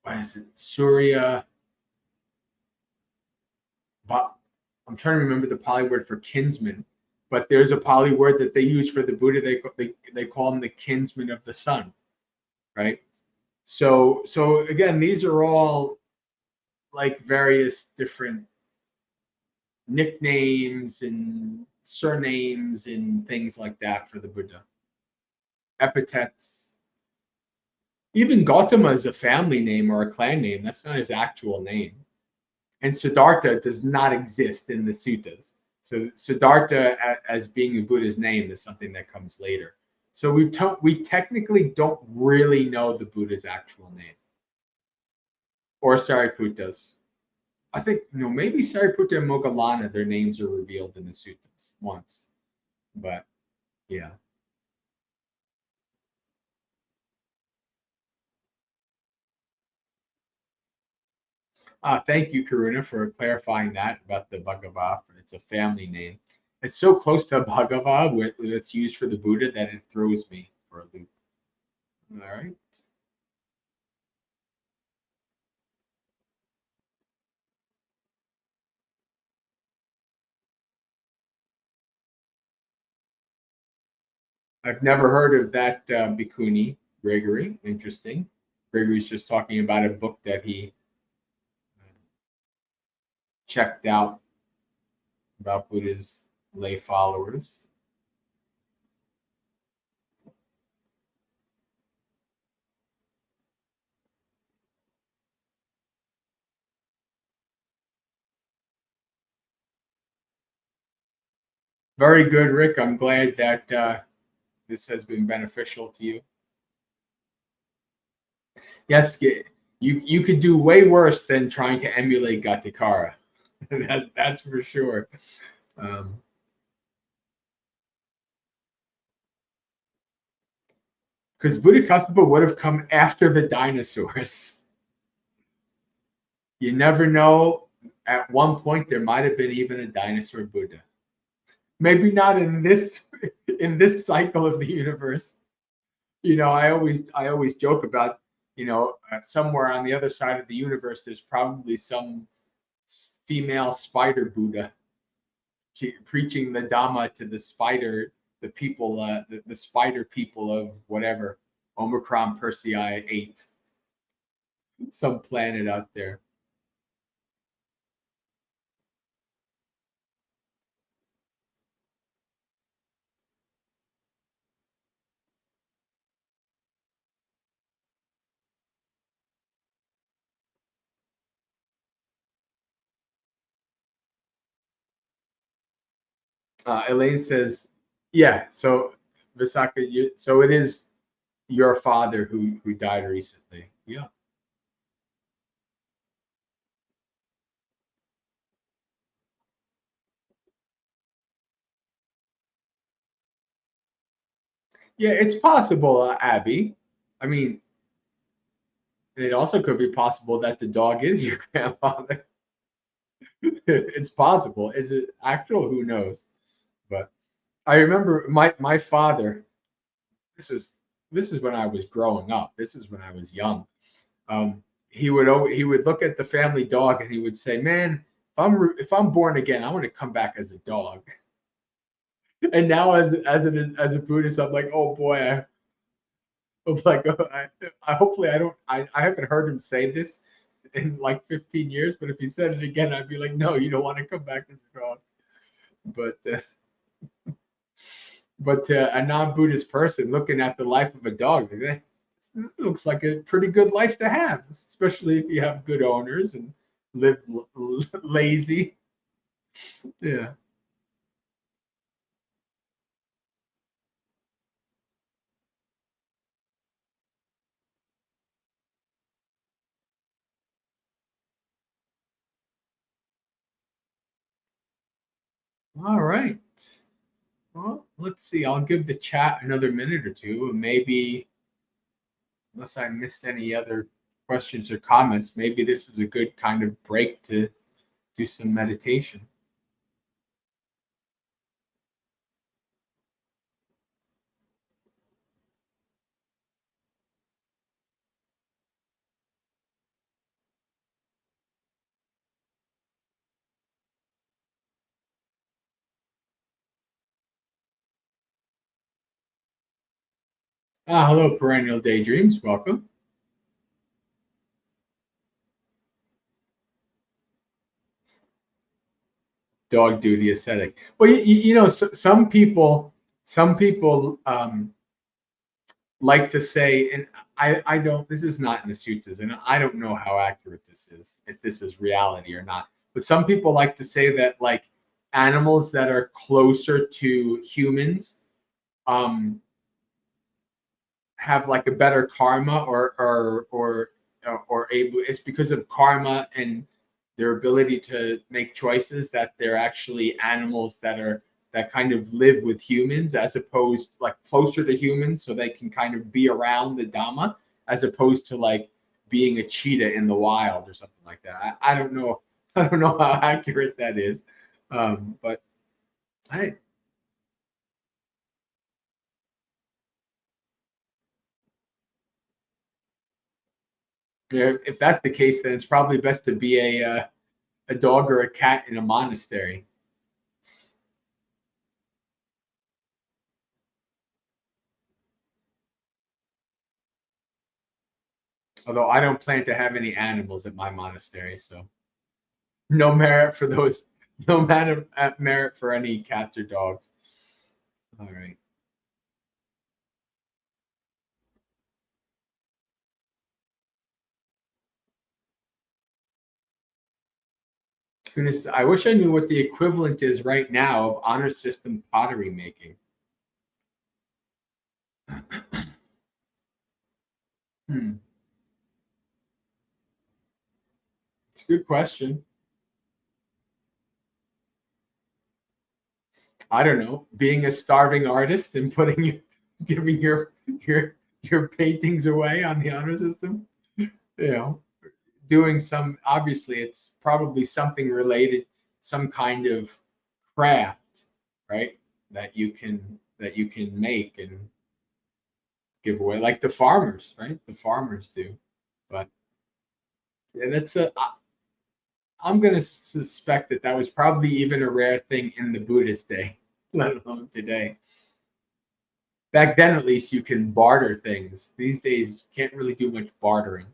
what is it? Surya. But I'm trying to remember the Pali word for kinsman. But there's a Pali word that they use for the Buddha. They call him the kinsman of the sun, right? So again, these are all like various different nicknames and surnames and things like that for the Buddha. Epithets. Even Gautama is a family name or a clan name. That's not his actual name. And Siddhartha does not exist in the suttas. So Siddhartha as being a Buddha's name is something that comes later. So we technically don't really know the Buddha's actual name. Or Sariputta's. I think maybe Sariputta and Moggallana, their names are revealed in the suttas once. But yeah. Thank you, Karuna, for clarifying that about the Bhagava. It's a family name. It's so close to Bhagava that's used for the Buddha that it throws me for a loop. All right. I've never heard of that Bhikkhuni, Gregory. Interesting. Gregory's just talking about a book that he checked out about Buddha's lay followers. Very good, Rick. I'm glad that this has been beneficial to you. Yes, you could do way worse than trying to emulate Ghatikara. That's for sure. Because Buddhakassapa would have come after the dinosaurs. You never know. At one point, there might have been even a dinosaur Buddha. Maybe not in this cycle of the universe. I always joke about somewhere on the other side of the universe, there's probably some female spider Buddha preaching the Dhamma to the spider, the people, the spider people of whatever Omicron Persei 8, some planet out there. Elaine says, "Yeah, so Visakha, so it is your father who died recently." Yeah. Yeah, it's possible, Abby. I mean, it also could be possible that the dog is your grandfather. It's possible. Is it actual? Who knows? But I remember my father. This is when I was growing up. This is when I was young. He would look at the family dog and he would say, "Man, if I'm born again, I want to come back as a dog." And now as a Buddhist, I'm like, oh boy, I'm like, I hopefully I haven't heard him say this in like 15 years, but if he said it again, I'd be like, no, you don't want to come back as a dog. But a non-Buddhist person looking at the life of a dog, it looks like a pretty good life to have, especially if you have good owners and live lazy. Yeah. All right. Well, let's see. I'll give the chat another minute or two. Maybe, unless I missed any other questions or comments, maybe this is a good kind of break to do some meditation. Hello, Perennial Daydreams. Welcome. Dog duty ascetic. Well, you know, some people like to say, and I don't, this is not in the suttas, and I don't know how accurate this is, if this is reality or not. But some people like to say that like animals that are closer to humans have like a better karma or able, it's because of karma and their ability to make choices that they're actually animals that kind of live with humans as opposed like closer to humans so they can kind of be around the Dhamma as opposed to like being a cheetah in the wild or something like that. I don't know. I don't know how accurate that is. But I, if that's the case, then it's probably best to be a dog or a cat in a monastery. Although I don't plan to have any animals at my monastery, so no merit for those. No merit for any cats or dogs. All right. I wish I knew what the equivalent is right now of honor system pottery making. Hmm. It's a good question. I don't know. Being a starving artist and giving your paintings away on the honor system. You know, doing some, obviously it's probably something related, some kind of craft, right, that you can make and give away like the farmers, right, the farmers do. But yeah, I'm going to suspect that that was probably even a rare thing in the Buddhist day, let alone today. Back then at least you can barter things. These days you can't really do much bartering.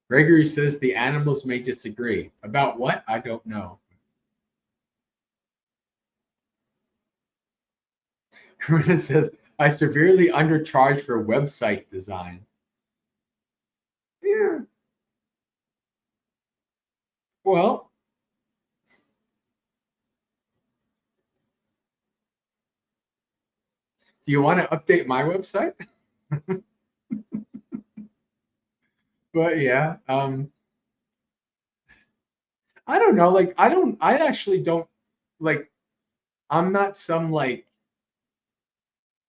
Gregory says the animals may disagree. About what? I don't know. Karina says, I severely undercharged for website design. Yeah. Well, do you want to update my website? But yeah, I don't know. Like, I actually don't like, I'm not some like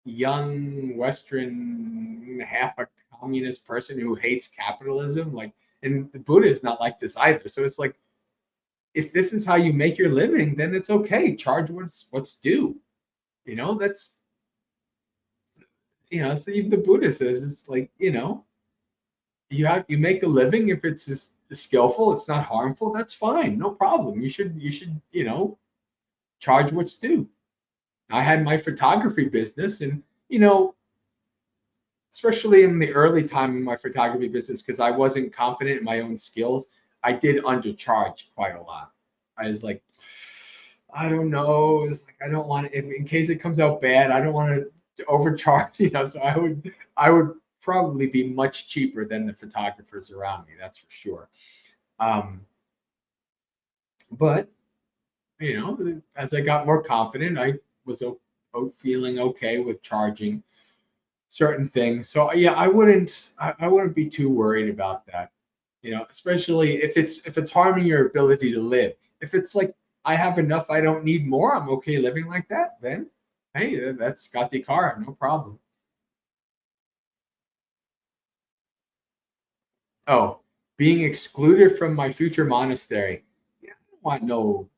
young Western half a communist person who hates capitalism. Like, and the Buddha is not like this either. So it's like, if this is how you make your living, then it's okay. Charge what's due. You know, that's so even the Buddha says it's like, you make a living if it's skillful, it's not harmful, that's fine, no problem. You should charge what's due. I had my photography business, and especially in the early time in my photography business, because I wasn't confident in my own skills, I did undercharge quite a lot. I was like, I don't know. It's like I don't want to, in case it comes out bad, I don't want to overcharge, so I would probably be much cheaper than the photographers around me, that's for sure. Um, but as I got more confident, I was feeling okay with charging certain things. So yeah, I wouldn't be too worried about that. Especially if it's harming your ability to live. If it's like I have enough, I don't need more, I'm okay living like that, then hey, that's Ghatikara, no problem. Oh, being excluded from my future monastery. Yeah, I don't want no.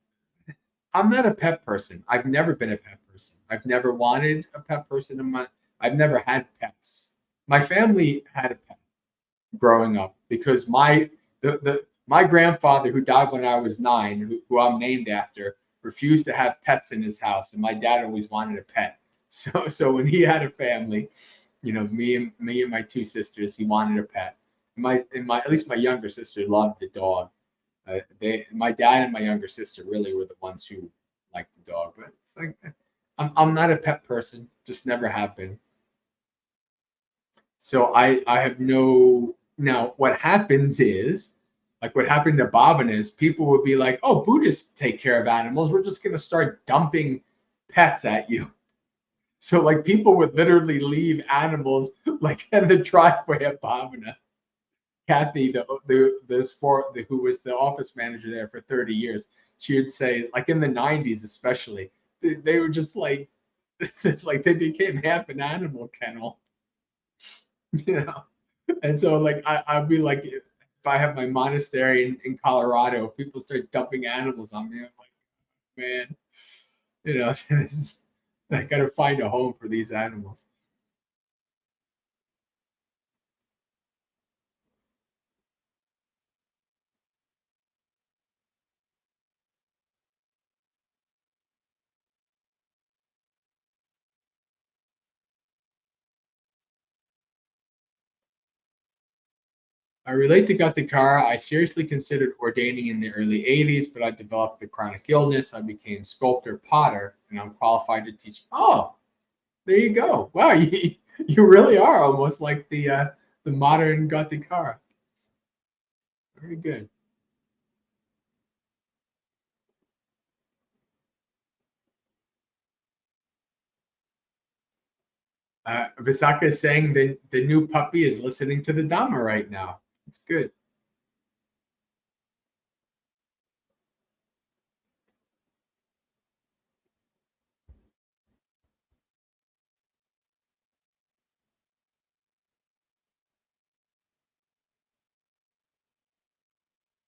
I'm not a pet person. I've never been a pet person. I've never wanted a pet person in my. I've never had pets. My family had a pet growing up because my grandfather, who died when I was 9, who I'm named after, refused to have pets in his house, and my dad always wanted a pet. So when he had a family, me and my two sisters, he wanted a pet. My at least my younger sister loved the dog. My dad and my younger sister really were the ones who liked the dog, but it's like I'm not a pet person, just never have been. So I have no. Now what happens is, like what happened to Bobbin is, people would be like, oh, Buddhists take care of animals, we're just going to start dumping pets at you. So like people would literally leave animals like in the driveway at Bhavana. Kathy, who was the office manager there for 30 years, she would say, like in the 90s especially, they were just like like they became half an animal kennel, you know. And so like I'd be like, if I have my monastery in Colorado, people start dumping animals on me. I'm like, man, this is, I gotta find a home for these animals. I relate to Ghatikara. I seriously considered ordaining in the early 80s, but I developed the chronic illness. I became sculptor potter, and I'm qualified to teach. Oh, there you go. Wow, you really are almost like the modern Ghatikara. Very good. Visaka is saying the new puppy is listening to the Dhamma right now. It's good.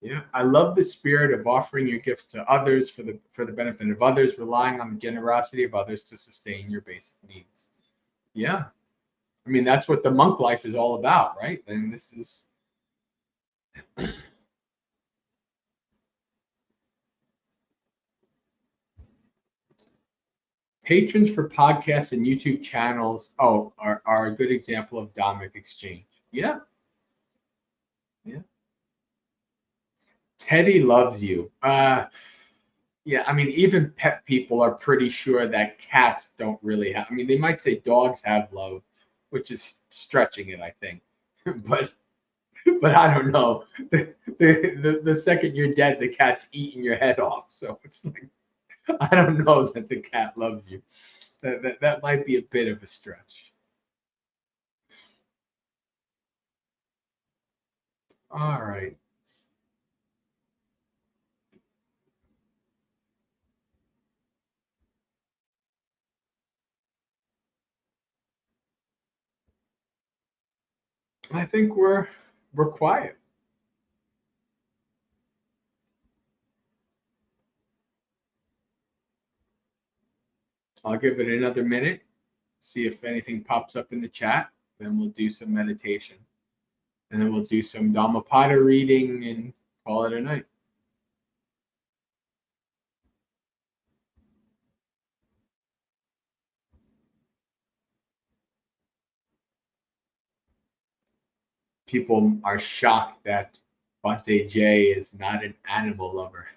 Yeah, I love the spirit of offering your gifts to others for the benefit of others, relying on the generosity of others to sustain your basic needs. Yeah, I mean that's what the monk life is all about, right? And this is patrons for podcasts and YouTube channels. Oh, are a good example of Dhammic exchange. Yeah, yeah. Teddy loves you. Yeah, I mean, even pet people are pretty sure that cats don't really have. I mean, they might say dogs have love, which is stretching it, I think. but but I don't know. The second you're dead, the cat's eating your head off. So it's like I don't know that the cat loves you. That might be a bit of a stretch. All right. I think we're quiet. I'll give it another minute, see if anything pops up in the chat. Then we'll do some meditation. And then we'll do some Dhammapada reading and call it a night. People are shocked that Bante J is not an animal lover.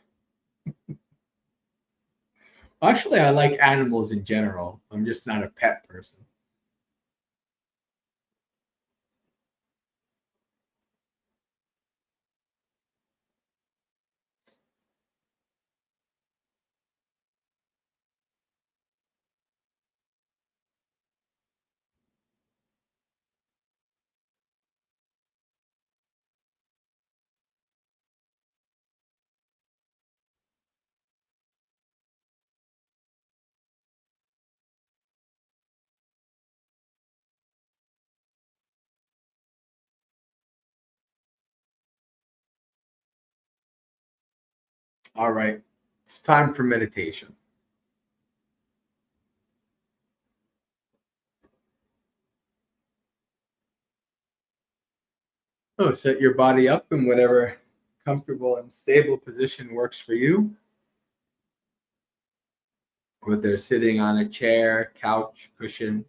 Actually, I like animals in general. I'm just not a pet person. All right, it's time for meditation. So set your body up in whatever comfortable and stable position works for you, whether sitting on a chair, couch, cushion.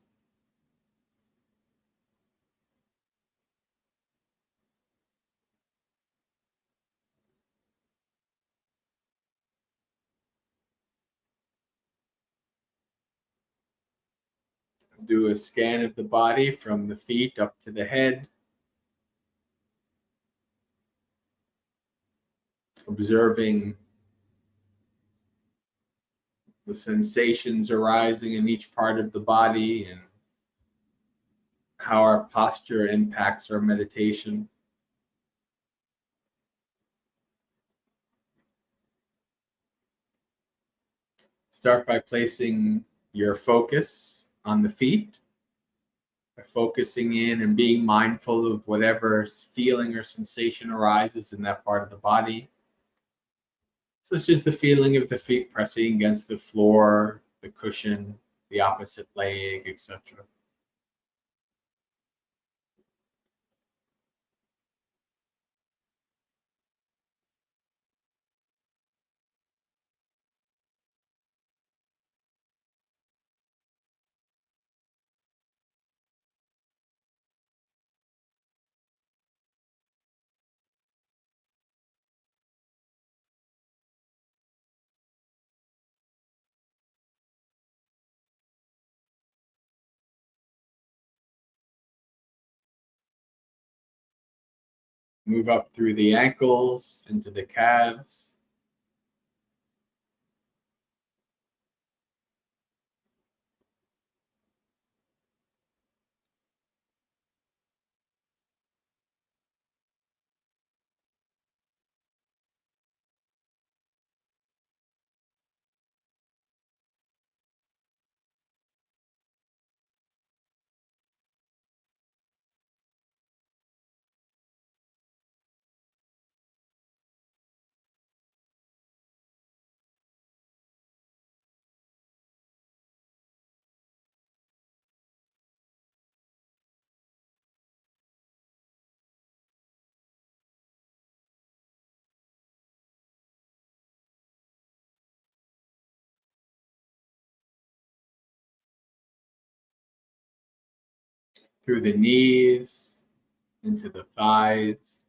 Do a scan of the body from the feet up to the head, observing the sensations arising in each part of the body and how our posture impacts our meditation. Start by placing your focus on the feet, by focusing in and being mindful of whatever feeling or sensation arises in that part of the body, such as the feeling of the feet pressing against the floor, the cushion, the opposite leg, etc. Move up through the ankles into the calves. Through the knees, into the thighs.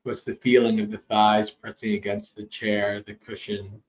What's the feeling of the thighs pressing against the chair, the cushion?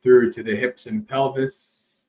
Through to the hips and pelvis.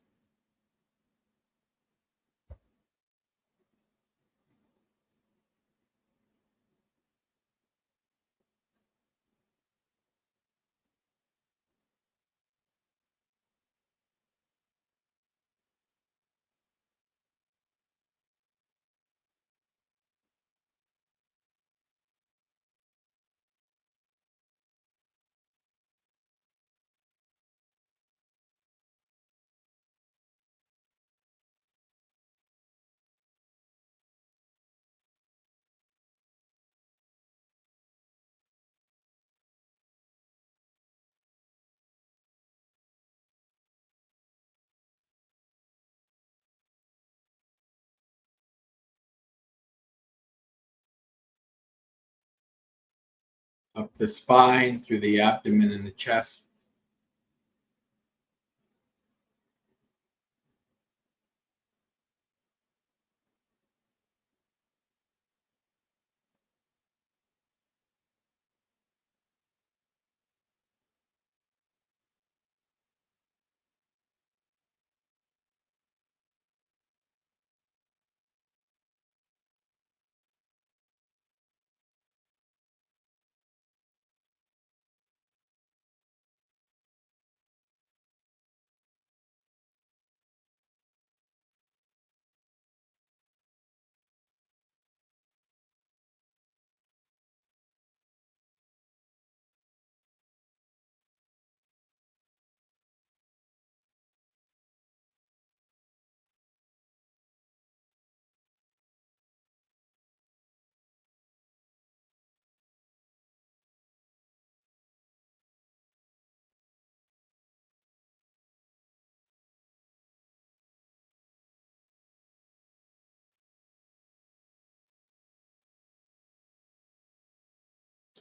up the spine, through the abdomen and the chest.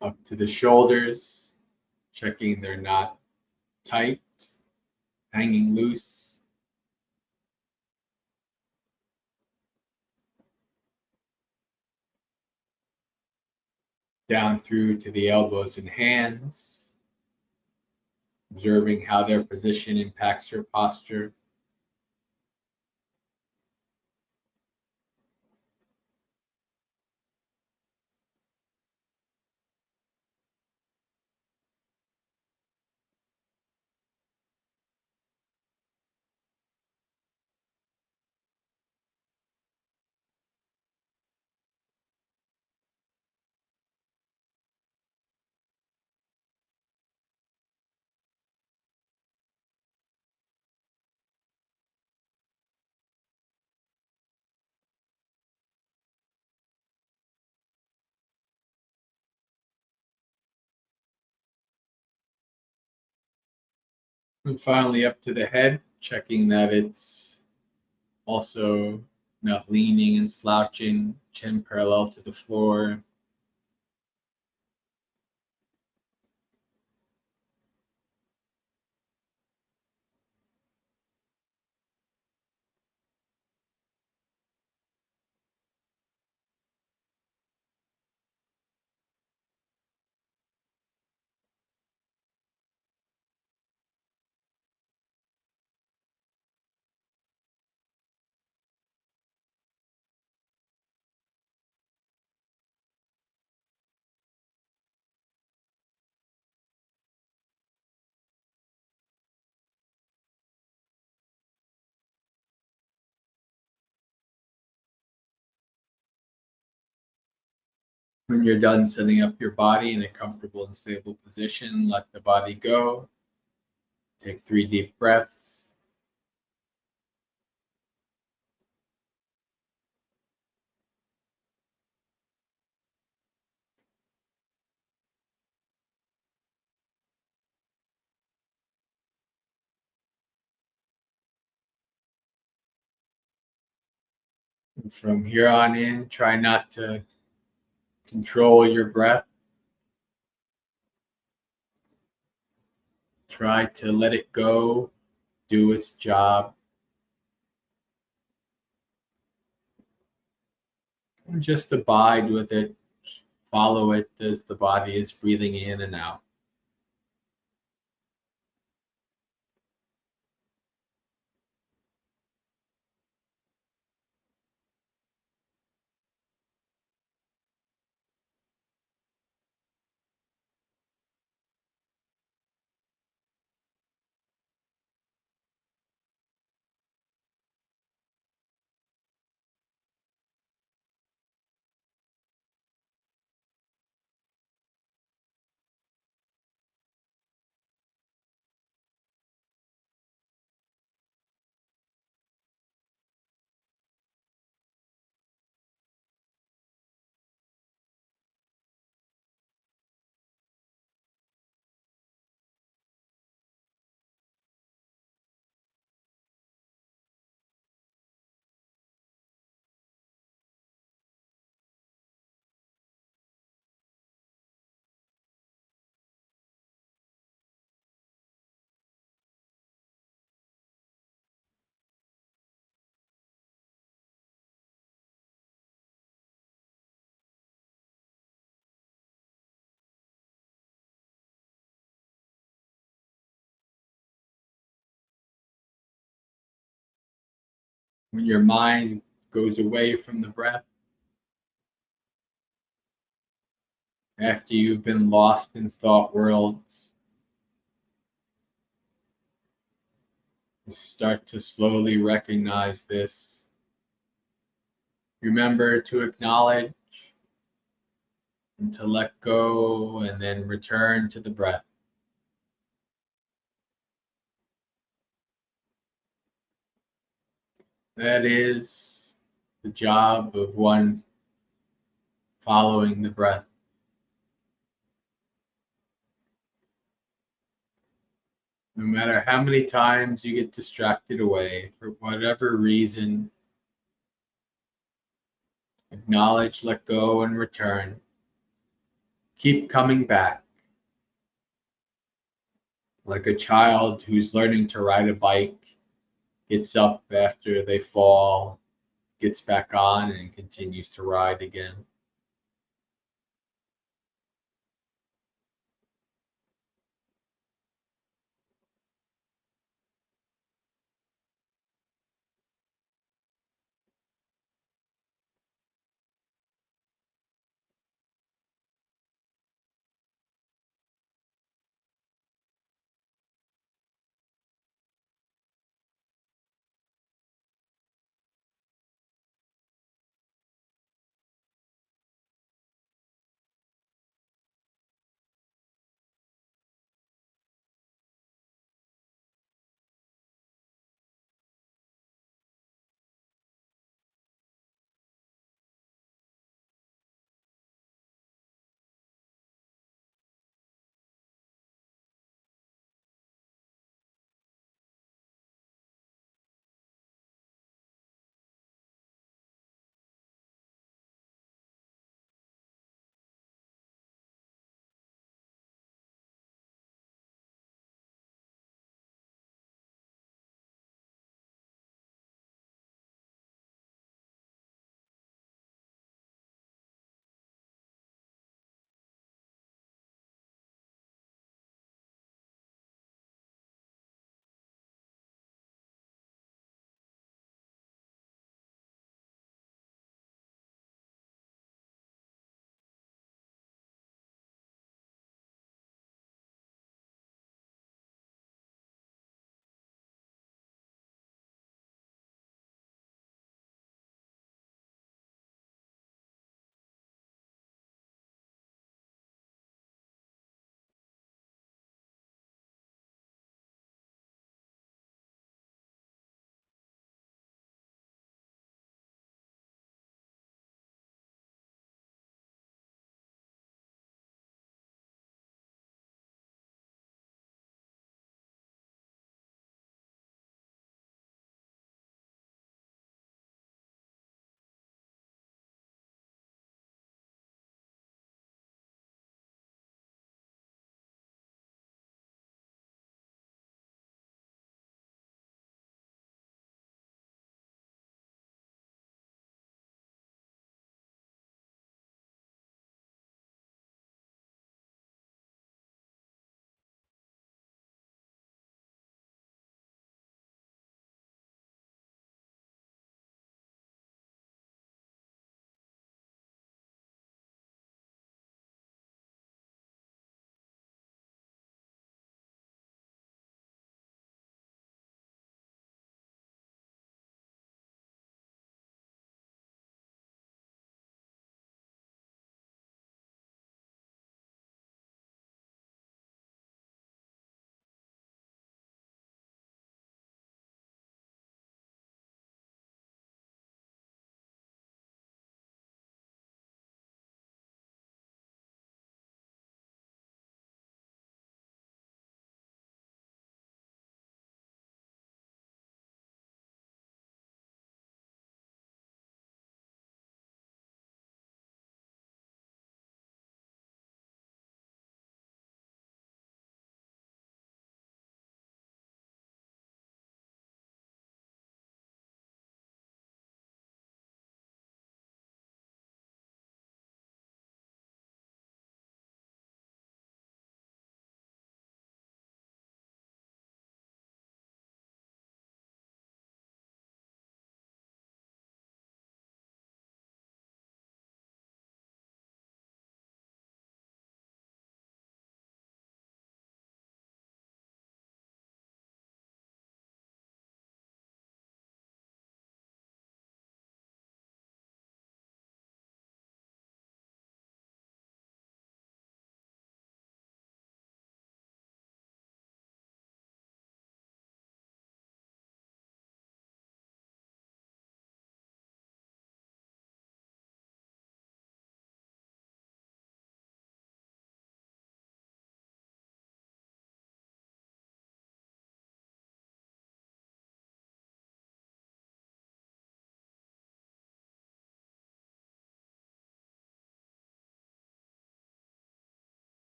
Up to the shoulders, checking they're not tight, hanging loose. Down through to the elbows and hands, observing how their position impacts your posture. And finally up to the head, checking that it's also not leaning and slouching, chin parallel to the floor. When you're done setting up your body in a comfortable and stable position, let the body go. Take 3 deep breaths. And from here on in, try not to control your breath. Try to let it go, do its job, and just abide with it. Follow it as the body is breathing in and out. When your mind goes away from the breath, after you've been lost in thought worlds, you start to slowly recognize this. Remember to acknowledge and to let go, and then return to the breath. That is the job of one following the breath. No matter how many times you get distracted away for whatever reason, acknowledge, let go, and return. Keep coming back. Like a child who's learning to ride a bike, gets up after they fall, gets back on, and continues to ride again.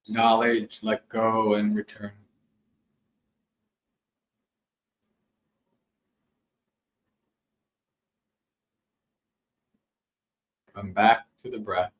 Knowledge, let go, and return. Come back to the breath.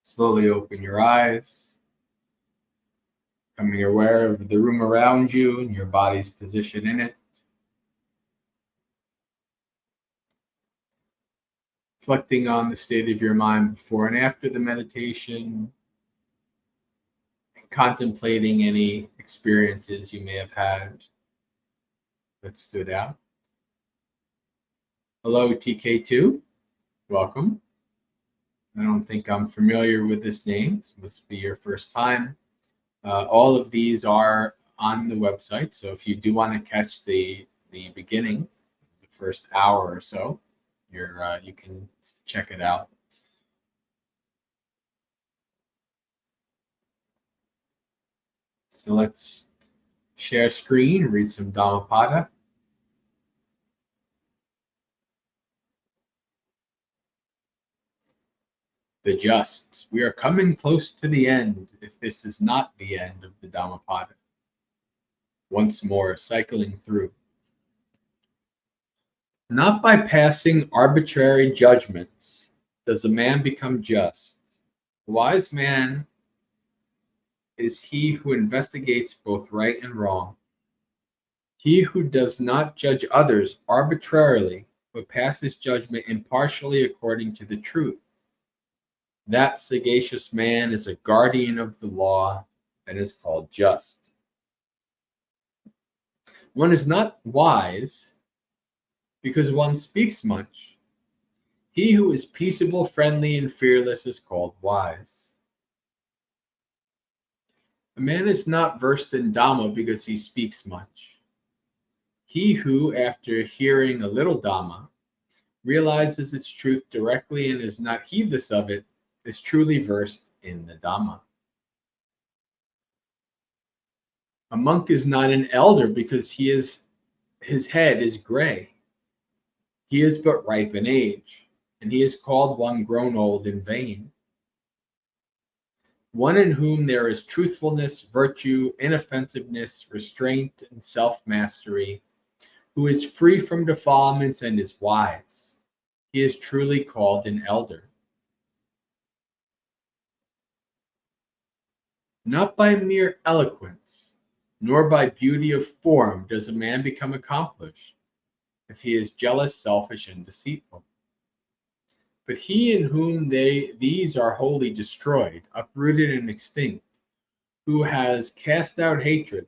Slowly open your eyes, becoming aware of the room around you and your body's position in it. Reflecting on the state of your mind before and after the meditation, and contemplating any experiences you may have had that stood out. Hello, TK2. Welcome. I don't think I'm familiar with this name. This must be your first time. All of these are on the website, so if you do want to catch the beginning, the first hour or so, you can check it out. So let's share screen, read some Dhammapada. The just. We are coming close to the end, if this is not the end of the Dhammapada. Once more, cycling through. Not by passing arbitrary judgments does a man become just. A wise man is he who investigates both right and wrong. He who does not judge others arbitrarily, but passes judgment impartially according to the truth. That sagacious man is a guardian of the law and is called just. One is not wise because one speaks much. He who is peaceable, friendly, and fearless is called wise. A man is not versed in Dhamma because he speaks much. He who, after hearing a little Dhamma, realizes its truth directly and is not heedless of it, is truly versed in the Dhamma. A monk is not an elder because his head is gray. He is but ripe in age, and he is called one grown old in vain. One in whom there is truthfulness, virtue, inoffensiveness, restraint, and self-mastery, who is free from defilements and is wise. He is truly called an elder. Not by mere eloquence, nor by beauty of form does a man become accomplished, if he is jealous, selfish, and deceitful. But he in whom these are wholly destroyed, uprooted, and extinct, who has cast out hatred,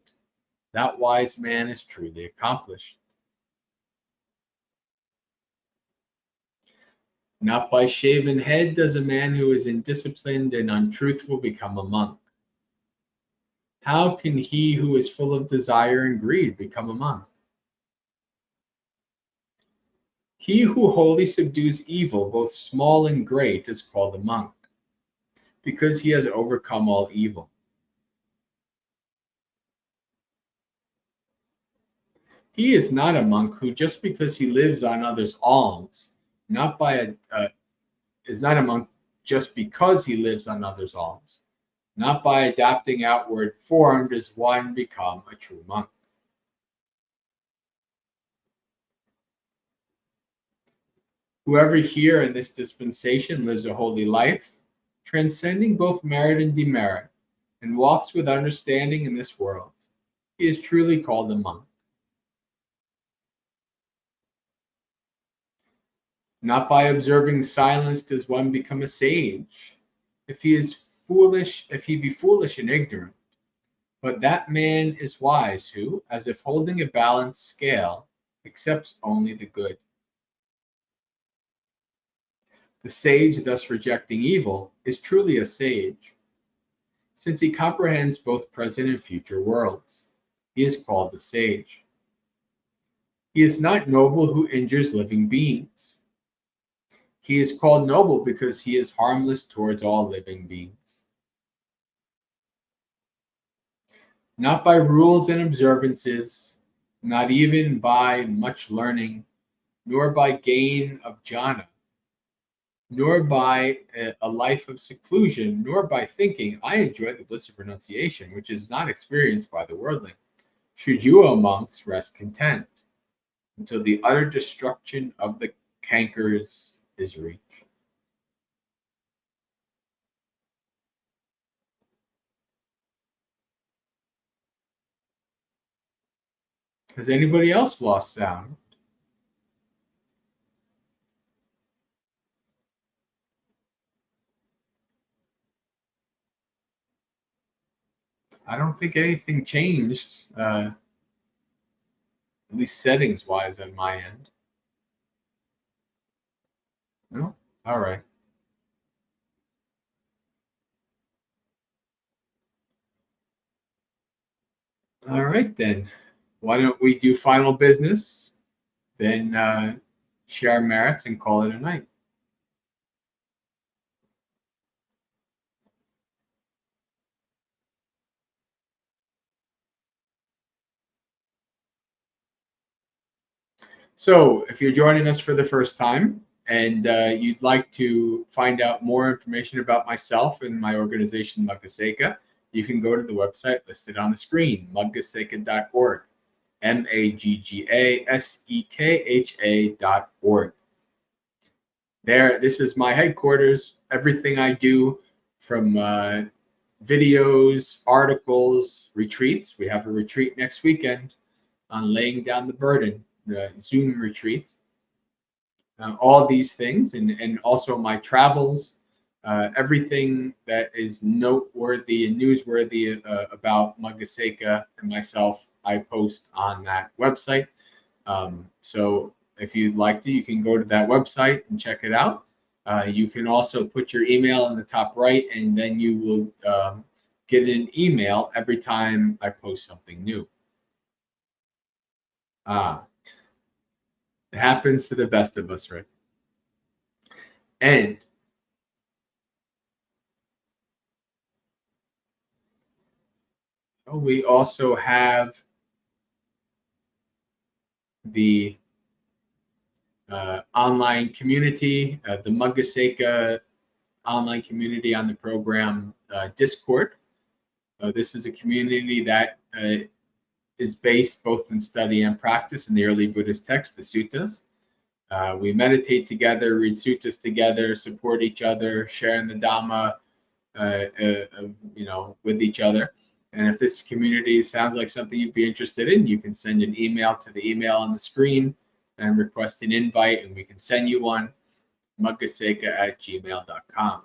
that wise man is truly accomplished. Not by shaven head does a man who is indisciplined and untruthful become a monk. How can he who is full of desire and greed become a monk? He who wholly subdues evil, both small and great, is called a monk, because he has overcome all evil. He is not a monk who, just because he lives on others' alms, is not a monk just because he lives on others' alms. Not by adapting outward form does one become a true monk. Whoever here in this dispensation lives a holy life, transcending both merit and demerit, and walks with understanding in this world, he is truly called a monk. Not by observing silence does one become a sage. If he be foolish and ignorant, but that man is wise who, as if holding a balanced scale, accepts only the good. The sage, thus rejecting evil, is truly a sage, since he comprehends both present and future worlds. He is called a sage. He is not noble who injures living beings. He is called noble because he is harmless towards all living beings. Not by rules and observances, not even by much learning, nor by gain of jhana, nor by a life of seclusion, nor by thinking, I enjoy the bliss of renunciation, which is not experienced by the worldling, should you, O monks, rest content, until the utter destruction of the cankers is reached. Has anybody else lost sound? I don't think anything changed, at least settings wise on my end. No? All right. All right, then. Why don't we do final business, then share merits and call it a night? So, if you're joining us for the first time and you'd like to find out more information about myself and my organization, Maggasekha, you can go to the website listed on the screen, maggasekha.org, MAGGASEKHA.org. There, this is my headquarters. Everything I do, from videos, articles, retreats. We have a retreat next weekend on laying down the burden, Zoom retreat. All these things, and also my travels, everything that is noteworthy and newsworthy about Maggasekha and myself, I post on that website. So if you'd like to, you can go to that website and check it out. You can also put your email in the top right, and then you will get an email every time I post something new. It happens to the best of us, right? And we also have the online community, the Maggasekha online community on the program Discord. This is a community that is based both in study and practice in the early Buddhist texts, the suttas. We meditate together, read suttas together, support each other, share in the Dhamma, with each other. And if this community sounds like something you'd be interested in, you can send an email to the email on the screen and request an invite, and we can send you one, maggasekha@gmail.com.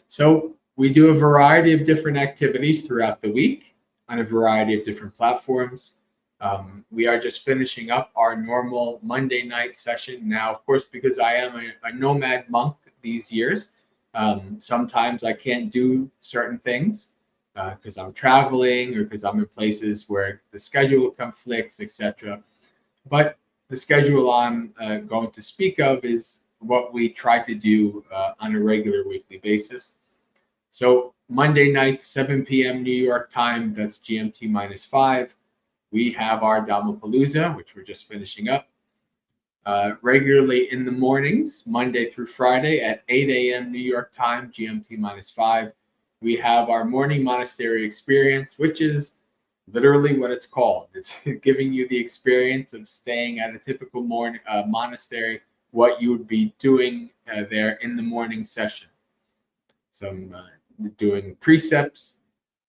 So we do a variety of different activities throughout the week on a variety of different platforms. We are just finishing up our normal Monday night session now, of course, because I am a nomad monk these years. Sometimes I can't do certain things because I'm traveling or because I'm in places where the schedule conflicts, etc. But the schedule I'm going to speak of is what we try to do on a regular weekly basis. So Monday night, 7 p.m. New York time, that's GMT -5. We have our Dhammapalooza, which we're just finishing up. Regularly in the mornings, Monday through Friday at 8 a.m. New York time, GMT -5, we have our morning monastery experience, which is literally what it's called. It's giving you the experience of staying at a typical morning monastery, what you would be doing there in the morning session. Some doing precepts,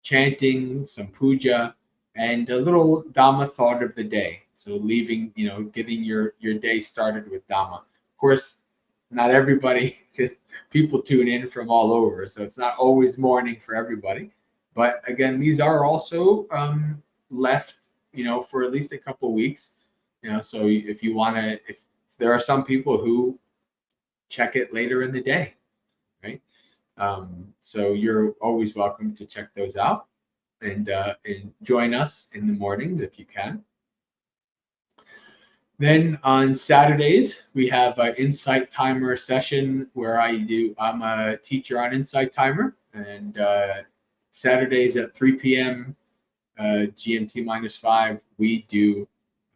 chanting, some puja, and a little Dhamma thought of the day. So getting your day started with Dhamma. Of course, not everybody, because people tune in from all over, so it's not always morning for everybody. But again, these are also left, for at least a couple weeks. So if you want to, if there are some people who check it later in the day, right? So you're always welcome to check those out and join us in the mornings if you can. Then on Saturdays, we have an Insight Timer session where I'm a teacher on Insight Timer, and Saturdays at 3 p.m. GMT -5, we do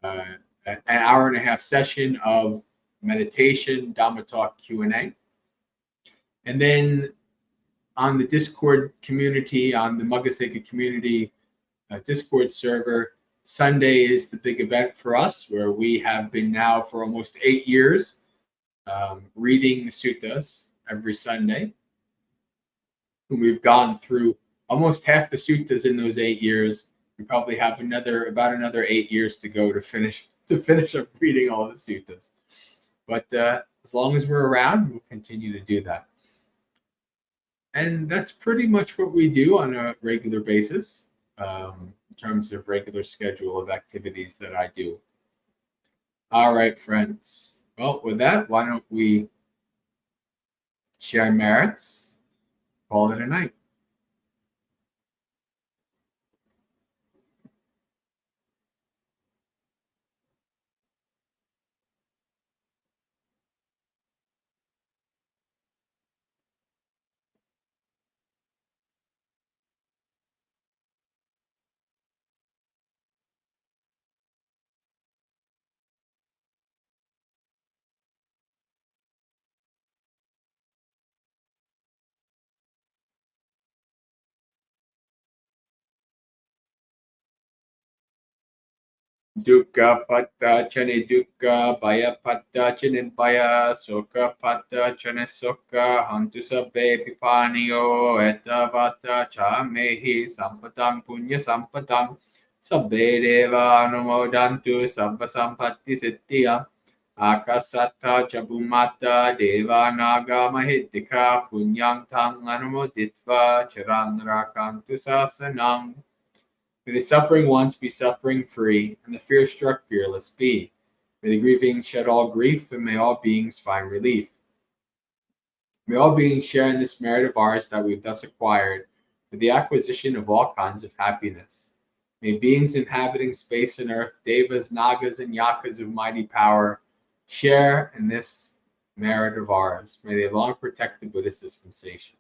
an hour and a half session of meditation, Dhamma talk, Q&A. And then on the Discord community, on the Maggasekha community Discord server, Sunday is the big event for us, where we have been now for almost 8 years reading the suttas every Sunday. And we've gone through almost half the suttas in those 8 years. We probably have about another 8 years to go to finish up reading all the suttas. But as long as we're around, we'll continue to do that. And that's pretty much what we do on a regular basis, in terms of regular schedule of activities that I do. All right, friends. Well, with that, why don't we share merits, call it a night. Dukkha patta chane dukkha, bhaya patta chane bhaya, sukha patta chane sukha, hantu sabbe pipaniyo, etavata cha mehi sampatam punya sampatam, sabbe deva anumodantu sabba sampatti siddhya, akasatta chabumata deva naga mahiddhika, punyang tang anumoditva chirang rakantu sasanang. May the suffering ones be suffering free, and the fear struck fearless be. May the grieving shed all grief, and may all beings find relief. May all beings share in this merit of ours that we've thus acquired, for the acquisition of all kinds of happiness. May beings inhabiting space and earth, devas, nagas, and yakas of mighty power, share in this merit of ours. May they long protect the Buddhist dispensation.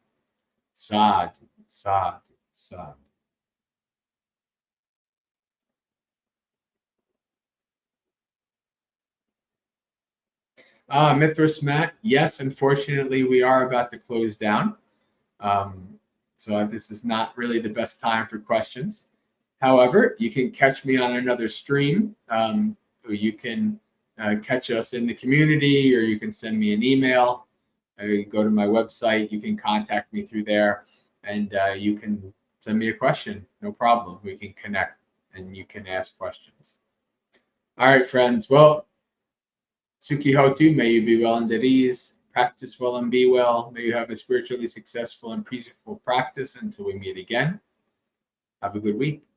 Sadhu, sadhu, sadhu. Mithras Matt, yes, unfortunately, we are about to close down. So this is not really the best time for questions. However, you can catch me on another stream. Or you can catch us in the community, or you can send me an email. Go to my website. You can contact me through there, and you can send me a question. No problem. We can connect, and you can ask questions. All right, friends. Well, Suki Hotu, may you be well and at ease, practice well and be well. May you have a spiritually successful and peaceful practice until we meet again. Have a good week.